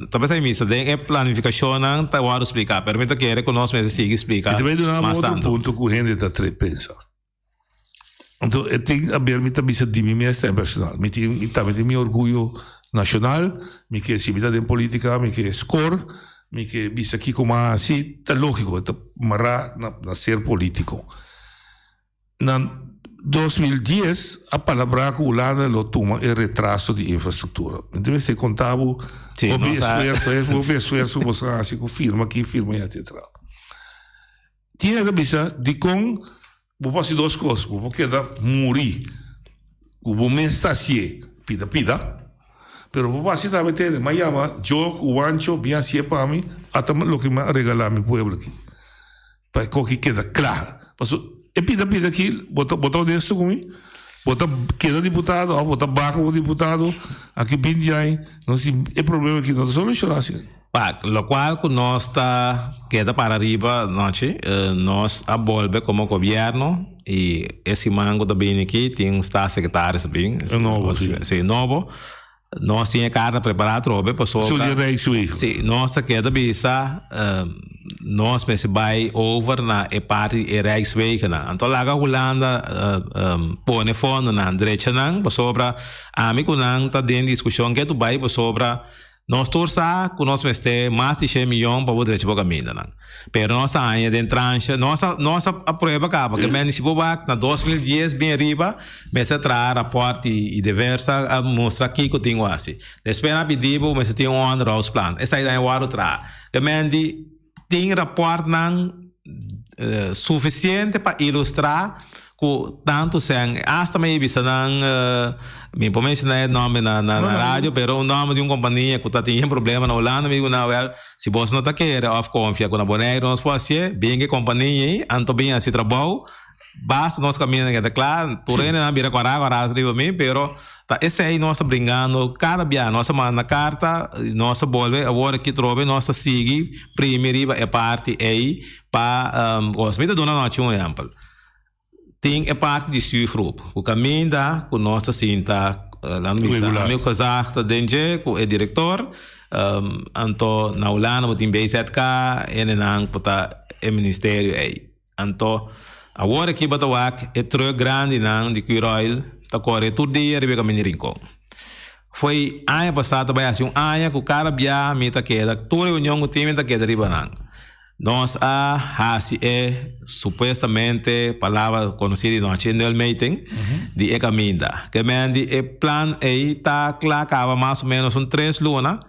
talvez aí missa tem é planificação não tá vou explicar. Permita que ele conosco mas siga explicar. Também do outro ponto que o gente tá pensa. Então, eu tenho a ver me também se de mim mesmo personal. Me também meu orgulho nacional, me que se vida em política, me que score, me que visa aqui como assim, tá lógico, tá marra na ser político. Na 2010, a palavra que o Holanda lo toma é retraso de infraestrutura. Então, você contava o esforço, você assim, firma aqui, firma aí, etc. Tinha que pensar de como vou fazer 2 coisas. Vou quedar morir. Vou me estaciar, pida. Pero vou fazer também ter, mas o ancho, bem assim para mim, até o que me regalar meu povo aqui. Para que quede claro. E pida aqui, botar honesto comigo, botar queda deputado, botar barco como deputado, aqui bem de aí, não é problema aqui, não solucionar assim. Lo qual que nós está queda para arriba, nós abolve como governo e esse mango também aqui tem um estado secretário também, novo. Nós tínhamos carta preparada, trobe, pessoal. Sim, nós queda bisa nós me se vai over na e parte e Rijkswegen na. Então lá a Holanda pone fundo na direita não, sobre a mim kunang tá dentro discussão que tu vai sobre nós torça que nós meste mais de 100 milhões para o direito para caminho não. Pero nossa área de tranche, nossa aprova acaba que men se bobac na 2010 bem arriba, me se traz rapport e diversa mostra aqui que tenho assim. Depois na pedido, me se tem on-house plan. Essa aí é o outro tra. Que men tem rapport não suficiente para ilustrar tanto sem hasta me bisa nang me information na nome na rádio pero o nome de uma companhia que tá tendo problema na Holanda amigo na well se você não tá querendo off confia com a Boneiro nós pode ser bem que companhia anto bem assim trabalho basta nós caminhando que é claro porém na bira agora arriba mim pero tá esse aí nós brincando cada dia nossa manda carta nossa volve agora que trove nossa sigue primeira é parte aí para os me dá uma um exemplo tem a parte de stuurgroep. O caminho da com nossa cinta lá no meu casacta dentro com o diretor anto na Holanda muito bem ZK e não para o ministério aí. Anto agora que batawak é tro grande não de Curoil tá corre todo dia ribe caminho rincon. Foi ano passado vai assim ano que o cara bia meta queda toda reunião o time tá queda riba não. Nós assim é supostamente palavra conhecida no channel meeting de ecaminda que mende o plan aí tá claro acaba mais ou menos 3 luna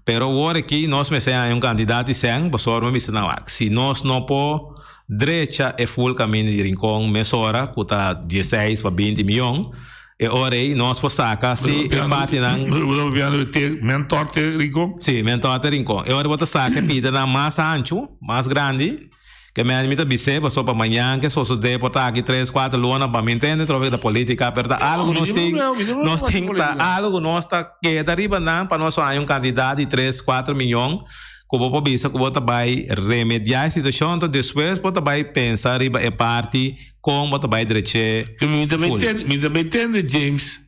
pero agora aqui nós me sei um candidato sem pessoa me não se nós não por direita é full caminho de rincon mesora que tá 16 para 20 milhões e ora aí nós por saca se parte não mentor te rincon sim mentor te rincon e ora botar saca pida na mais ancho mais grande que me admita bise passou para amanhã que só de botar aqui 3 4 luna para me entender trove da política aperta algo nós tem algo nós tá que dariba não para nós aí um candidato de 3 4 milhões como para bisa que bota vai remediar a situação então depois bota vai pensar riba é parte como bota vai direito que me também entende James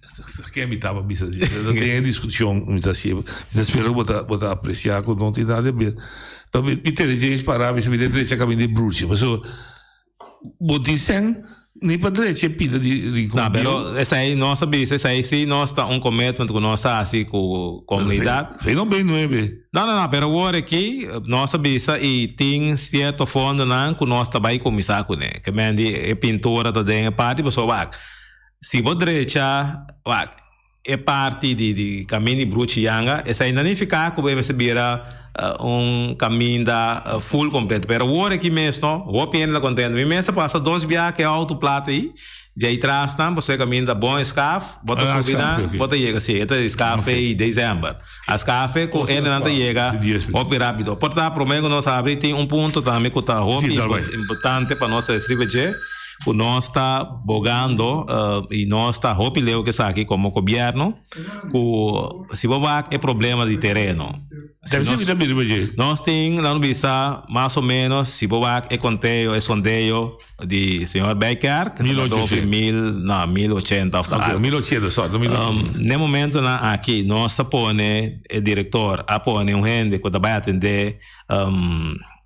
que me tava bisa não tem discussão me tá sempre espero bota apreciar com não tem nada a ver então me entende James para me direito caminho de bruxo mas o boticen nem para direito pida de não pero essa aí nossa bisa essa aí sim nós tá um commitment com nossa assim com comunidade fez não bem não é bem não pero agora aqui nossa bisa e tem certo fundo não com nós também começar com né que mende é pintura tá dentro parte pessoa se for direita é parte de caminho de bruxo yanga essa ainda nem ficar com bem se vira caminho da full completo pero agora aqui mesmo vou pena contente me mesmo passa 2 dias que é auto plata aí de aí atrás não você caminho da bom escaf bota subir bota chega sim esta escaf em dezembro a escaf com ele não chega muito rápido porta prometo nós abrir tem ponto também que tá importante para nós distribuir que nós está bogando e nós está opileu que está aqui como governo que se bobar é problema de terreno nós tem lá no Bisa mais ou menos se bobar é conteio é sondeio de senhor Becker que 1080 1080 só no momento aqui nós põe o diretor põe gente que vai atender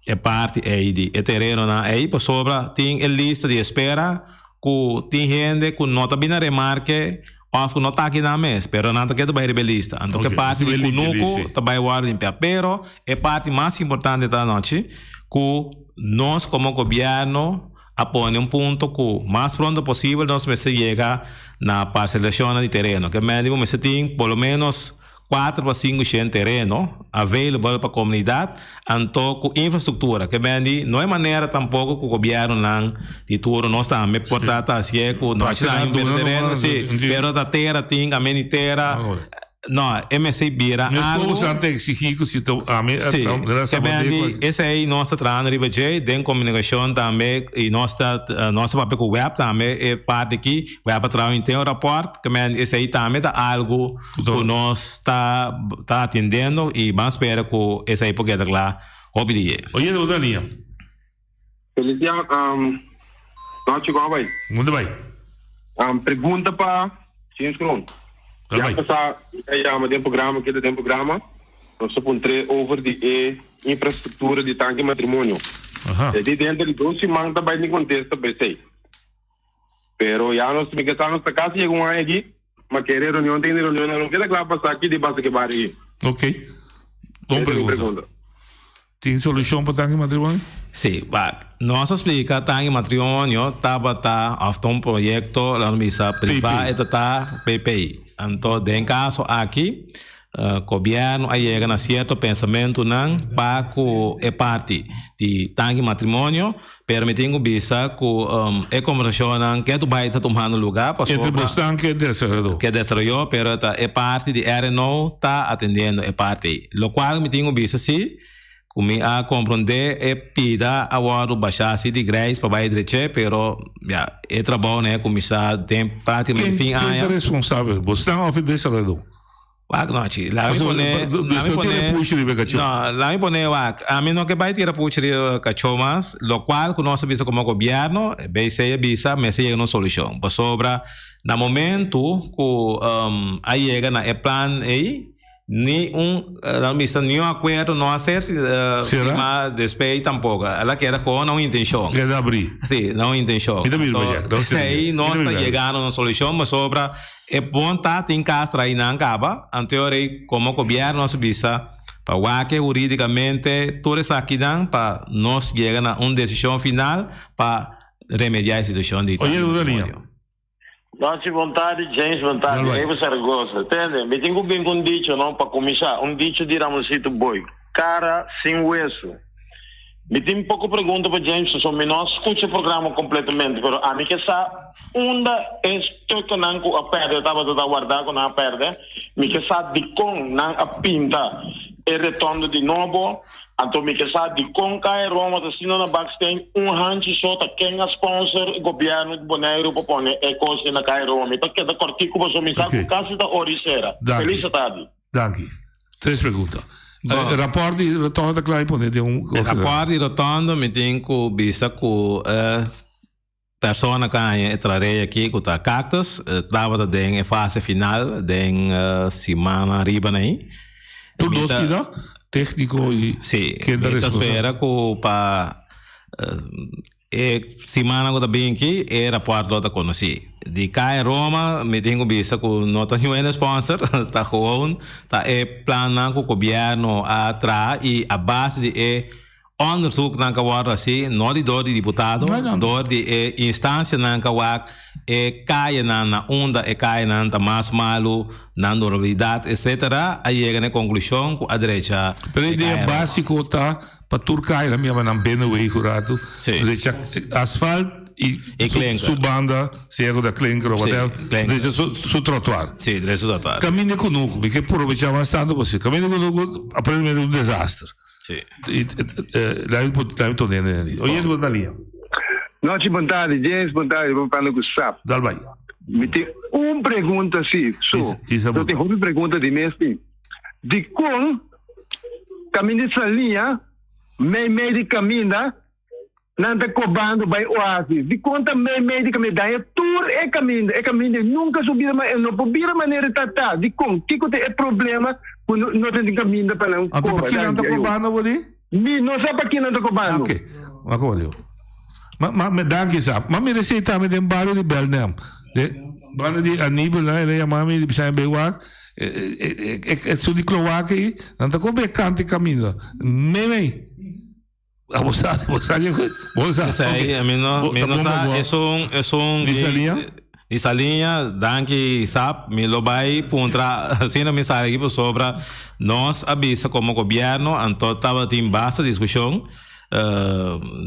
é parte aí de terreno aí por sobra tem a lista de espera que tem gente que não está bem na remarque ou que não está aqui na mesa pero não está que vai receber lista então que parte de Cunuco está vai limpar pero é parte mais importante da noite que nós como governo põe ponto que mais pronto possível nós vamos chegar na parcelação de terreno que mesmo você tem pelo menos 4 para 5% terreno available para a comunidade, então com infraestrutura, que bem não é maneira tampouco que o governo não de tudo nós também portar assim que nós temos terreno sim, pero da terra tem a meni terra não, MSI vira algo que exigir que se to graças a Deus esse aí nossa trabalho riba de tem comunicação também e nossa papel com web também é parte aqui web trabalho tem um rapport que esse aí também dá algo que nós está atendendo e vamos esperar que esse aí porque lá obedie oye Daniel feliz dia noite como vai muito bem pergunta para James Grun já passar tem programa nós apontamos over de infraestrutura de tanque matrimônio. E de dentro de 12 semanas também nem contesta para isso. Pero já nós me questamos nesta casa e algum aqui, mas querer reunião, tem reunião, não quer que lá passar aqui de base que vai aqui. Ok. Uma pergunta. Tem solução para tanque matrimônio? Sim, nós explica tanque matrimônio estava um projeto lá no missa privada e tá PPI. Então, em caso aqui, governo aí chega na certo pensamento não para que é parte de tanque matrimônio, permitindo bisa que conversação não que tu vai estar tomando lugar para entre bostan que desarrollou, pero é parte de RNO tá atendendo é parte, lo qual me tenho bisa sim. Come a compreender e pida a wado baixar de grace para vai direito, pero já é trabalho né começar tem praticamente fim ano. Quem é responsável? Você está off desse lado? Noite, lá me pone, lá me pone a mim não que vai tirar puxa de cachomas, lo qual que nós visa como governo, bem se visa, mas se uma solução. Para sobra, no momento que aí chega na plan aí ni acordo não ser mas despeito tampouco ela quer com não intenção quer abrir sim não intenção então sei nós está chegando uma solução mas sobra é bom tá tem castra aí não acaba anterior como governo nós visa para que juridicamente tudo isso aqui dá para nós chegar a uma decisão final para remediar a situação de Nossa vontade, James vontade, aí você gosta, entende? Me tenho bem com dicho, não, para começar, dicho de Ramosito Boy, cara sem hueso. Me tem pouco pergunta para James, só me não escuta o programa completamente, mas a mim que essa onda estou que não a perde, estava a guardar com a perde, me que essa de com não a pinta, e retorno de novo. Então, me que sabe, com cai Roma, assim, na backstage, rancho só, quem é sponsor, governo de Bonaire, para pôr coisa na cai Roma. Então, que da cortico, você me sabe, caso da Oricera. Feliz tarde. Danke. 3 perguntas. Rapport di rotonda che pone di rapport di rotonda mi tengo vista con persona che trarei aqui com a Cactus, estava em fase final, em semana arriba aí. Tudo isso técnico e sim, eu espero que para semana que também aqui é rapport da conheci. De cá em Roma, me tenho visto que não tem nenhum sponsor, tá gewoon, tá plano que o governo atrás e a base de onderzoek na kawara assim, não de dor de deputado, dor de instância na kawak caia na onda caia na mais malo, na normalidade, etc. Aí chega na conclusão que a direita. Pero a ideia básica tá para turcar a minha mãe bem no veículo, direita asfalto e subanda, cego da clinker ou whatever, direita su trotuar. Sim, direita su trotuar. Caminho conosco, porque por aproveitar bastante você. Caminho conosco, aprende um desastre. Sì. Lei tornare. Oye, tu Dalia. No, ci bontade, James bontade, vamos falar com o SAP. Dal vai. Me tem uma pergunta assim, eu tenho uma pergunta de mestre. De como caminho essa linha, meio de caminho, não está cobrando by oasis. De conta meio de caminho, daí tour é caminho, nunca subir, não pode maneira de tratar. De como, que é problema? Não tem caminho para não cobrar. Para que não está cobrando, Wadi? Não sabe para que não está cobrando. Ok, agora eu. Mas danke, sabe? Mas me receita me tem barulho de Belém. Banda de Aníbal, né? Ele chama me de Bissau Bewak. É só de Cloaca aí. Não está cobrando canto caminho. Meme. A você aí, a mim não é essa linha, danke, sabe, me lo vai puntra, assim não me sai aqui sobre nós avisa como governo, então estava em baixa discussão,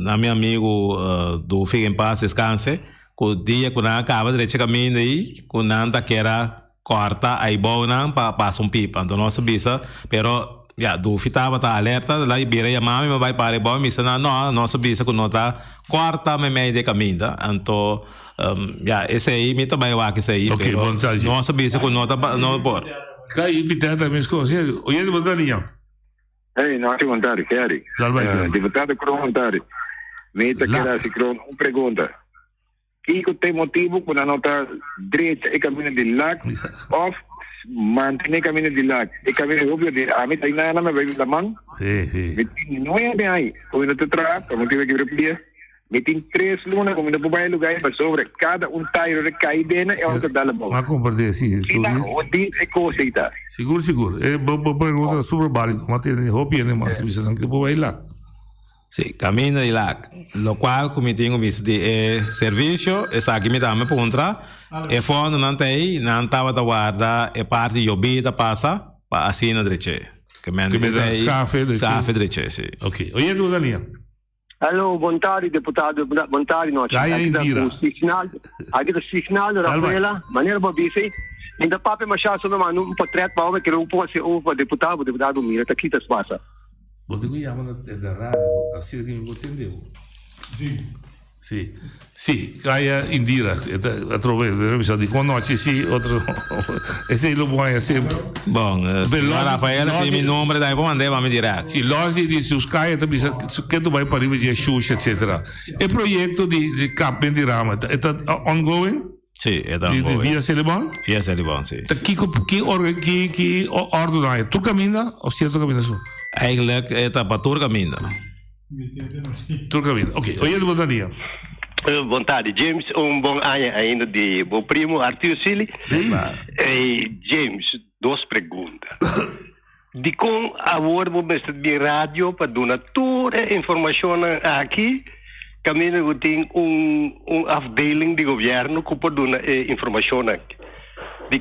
na meu amigo do Fique em Paz Descanse, que o dia que não acaba de rechegar caminho aí, que não está querendo cortar aí bom não para passar pipa, então nós avisa, pero ja, do fitava tá alerta, lá e bira mami me vai para bom, me sana não sabia que não tá quarta me meio de caminho, então ja, esse aí me também vai que aí, ok, bom tarde. Não sabia que não tá não pode. Cai pitata me escolhe, oye de botalinha. Ei, não te vontade, quero. Deputado Cromontari. Me tá querendo se uma pergunta. Que tem motivo para não estar direita e caminho de LAC of mantener camino de lá. E camino obvio de a mim ainda não me vai da mão. Sim. Não é bem aí. Como não te traz, como tive que repetir. Metin 3 lunas, como não vai lugar para sobre cada tairo de caidena é o que dá a mão. Mas compreender, sim. É coisa aí tá. Seguro. É uma pergunta super válida. Mas tem roupa mas você não quer ir lá. Sì, cammino di là, lo qual come tengo visto di servizio e sa che mi dà me puntra e fondo non tei non tava da guarda e parte io bida passa pa assina drece che me ne sei scafe drece sì. Ok, oye tu Daniel. Allo, bontari deputato, bontari no. Gaia Indira. Aqui da signal Rafaela, maneira bobisi. Ainda papo machado sobre um portrait para o que não pode ser o deputado mira, tá aqui tá passa. Você que chama da rádio, assim que me entendeu. Sì, Gaia Indira, di conosci sì, e se lo vuoi sempre. Bom, Rafael tem meu nome daí vou mandar me direto. Sì, losi di su Sky che tu vai para rivedere Xuxa, eccetera. E progetto di Cap di Rama, è ongoing? Sì, è ongoing. Via Celebon? Via Celebon, sì. Chi ordina? Tu cammina o sia tu cammina su? Eigenlijk è per tu cammina. Tu cammina. Ok, oye tu Daniel. Vontade, James, bom ano ainda de o primo Arthur Silly. James, 2 perguntas. De com agora vou mestre de rádio para dar toda a informação aqui. Caminho tem afdeling de governo que pode dar informação aqui. De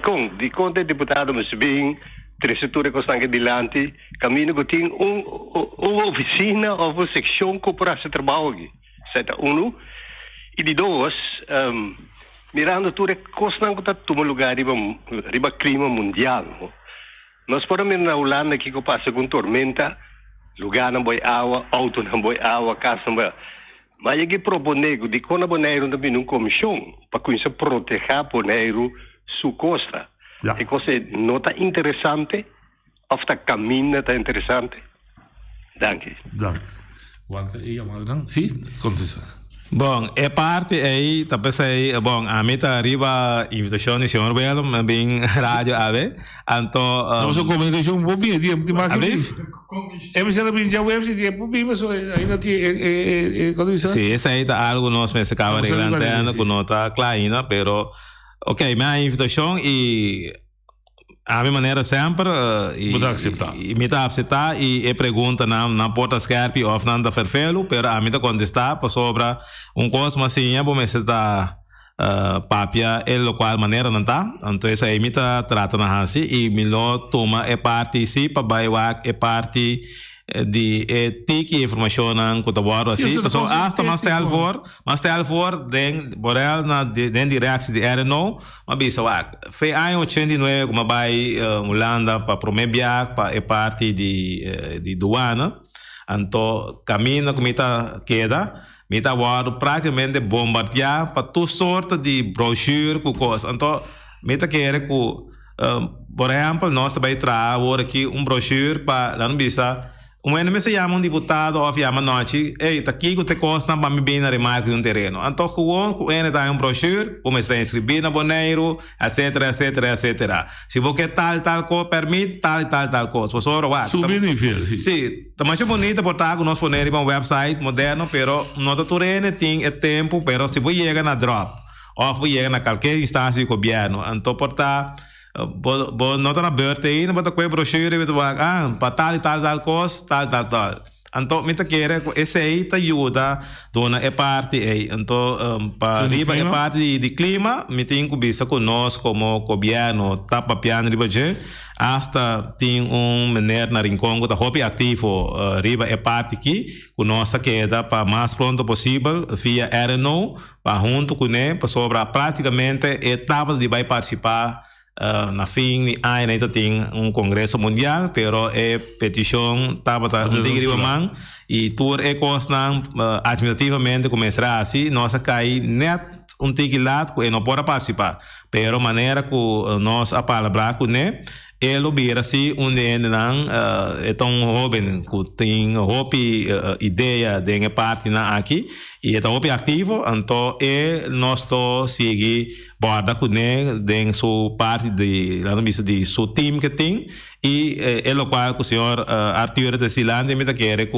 com de deputado mas bem três setores que estão aqui delante. Caminho tem uma oficina ou uma secção que pode ser trabalho aqui. Certo? E de 2, mirando tudo é coisa que está tomando lugar riba clima mundial. Nós podemos na Holanda que passa com tormenta, lugar não vai água, auto não vai água, casa não vai. Mas eu que proponho de quando boneiro também uma comissão para que se proteger boneiro sua costa. É coisa nota interessante, ou está caminho está interessante. Danke. Quanto é a Sim, contesta. Bom, é parte aí, tá pensei, bom, a mim tá arriba invitação de senhor Belo, mas bem rádio ave, então. Nós a comunicação um pouquinho, de mais. É mas ela bem já website, é pouquinho, mas ainda tem quando isso. Sim, essa aí tá algo nós me se acaba reglantando com nota clarina, pero, ok, minha invitação e a minha maneira sempre e me tá aceitar e pergunta na porta scarpi ou não da ferfelo, pero a mim tá contestar para sobre coisa mas assim, eu me está papia el qual maneira não tá, então essa aí me tá trata na assim e me lo toma é parte sim para baiwak é parte de tiki informação que tá bom assim, então hasta mais tel for den borel na den direct de RNO mas bisa wak foi ano 89 como vai Holanda para promebiak para é parte de douana então caminho como tá queda me tá bom praticamente bombardear para toda sorte de brochure com coisa então me tá querer com por exemplo nós também trago aqui brochure para lá não bisa me se chama deputado ou chama noite, tá aqui que te costa para me bem na remarca de terreno. Então, com ele dá brochure, como está inscrito na Boneiro, etc. Se você tal coisa, permite tal coisa. Professor, subir sim, tá mais bonito portar com nós poner em website moderno, pero não tá turene tem tempo, pero se você chega na drop, ou você chega na qualquer instância do governo, então portar não está na beurte aí, não está com a brochure, para tal coisa, tal. Então, me tá querendo, esse aí te ajuda, dona é parte aí. Então, para riba é parte de clima, me tem que bisa conosco como governo, tá papiando riba de, hasta tem maneira na rincão que tá hobby ativo, riba é parte aqui, conosco queda para mais pronto possível, via RNO, para junto com ele, para sobrar praticamente etapa de vai participar na fim de ano ainda tem congresso mundial, pero é petição estava integridade e tudo é coisa administrativamente começará assim, nós cai net tiquilat que não pode participar. Pero maneira que nós a palavra que né, ele vira se não é tão jovem que tem ideia de parte na aqui e é tão ativo, então nós to sigue borda que né, de sua parte de lá no de seu time que tem e é o qual o senhor Arthur de Silante me quer que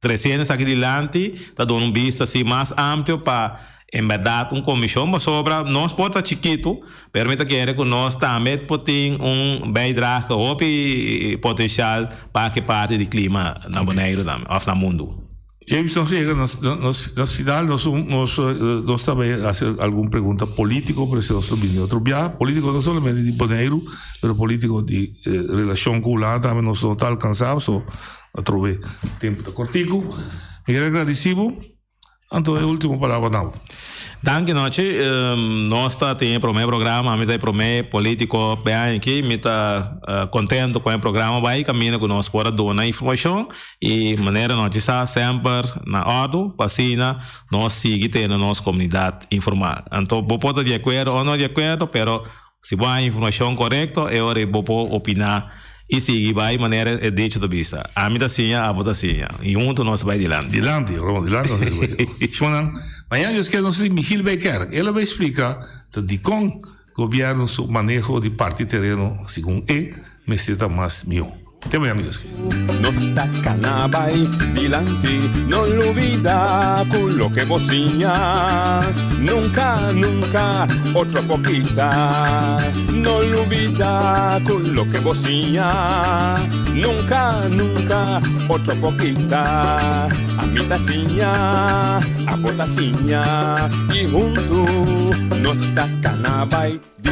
300 aqui adiante está dando vista assim mais amplo para em verdade comissão mas sobra nós pode chiquito permita que nós também podemos beidrag op potencial para que parte do clima na Bonaire of na mundo. James nos llega nos final nos também hacer alguma pergunta político por isso nós vimos outro dia político não somente de Bonaire pero político de relação com lá também nós não está alcançado so a trover tempo de cortico e agradecido então é a última palavra não. Danke noite nós tem para o meu programa me tem para o meu político bem aqui me tá contente com o programa vai caminho que nós pode dar informação e maneira nós está sempre na ordem vacina nós seguir tendo nossa comunidade informar então pode de acordo ou não de acordo pero se vai informação correta é hora de opinar e seguir vai maneira é deixa de vista a mim assim a botar assim e junto nós vai dilante amanhã eu quero nosso Michel Becker ele vai explicar de como governo seu manejo de parte terreno segundo meseta mais mil até amanhã amigos no está canabay dilante no olvida con lo que bocina nunca nunca otra poquita no olvida con lo que bocina nunca nunca otra poquita a mi taciña a botaciña y junto no está canabay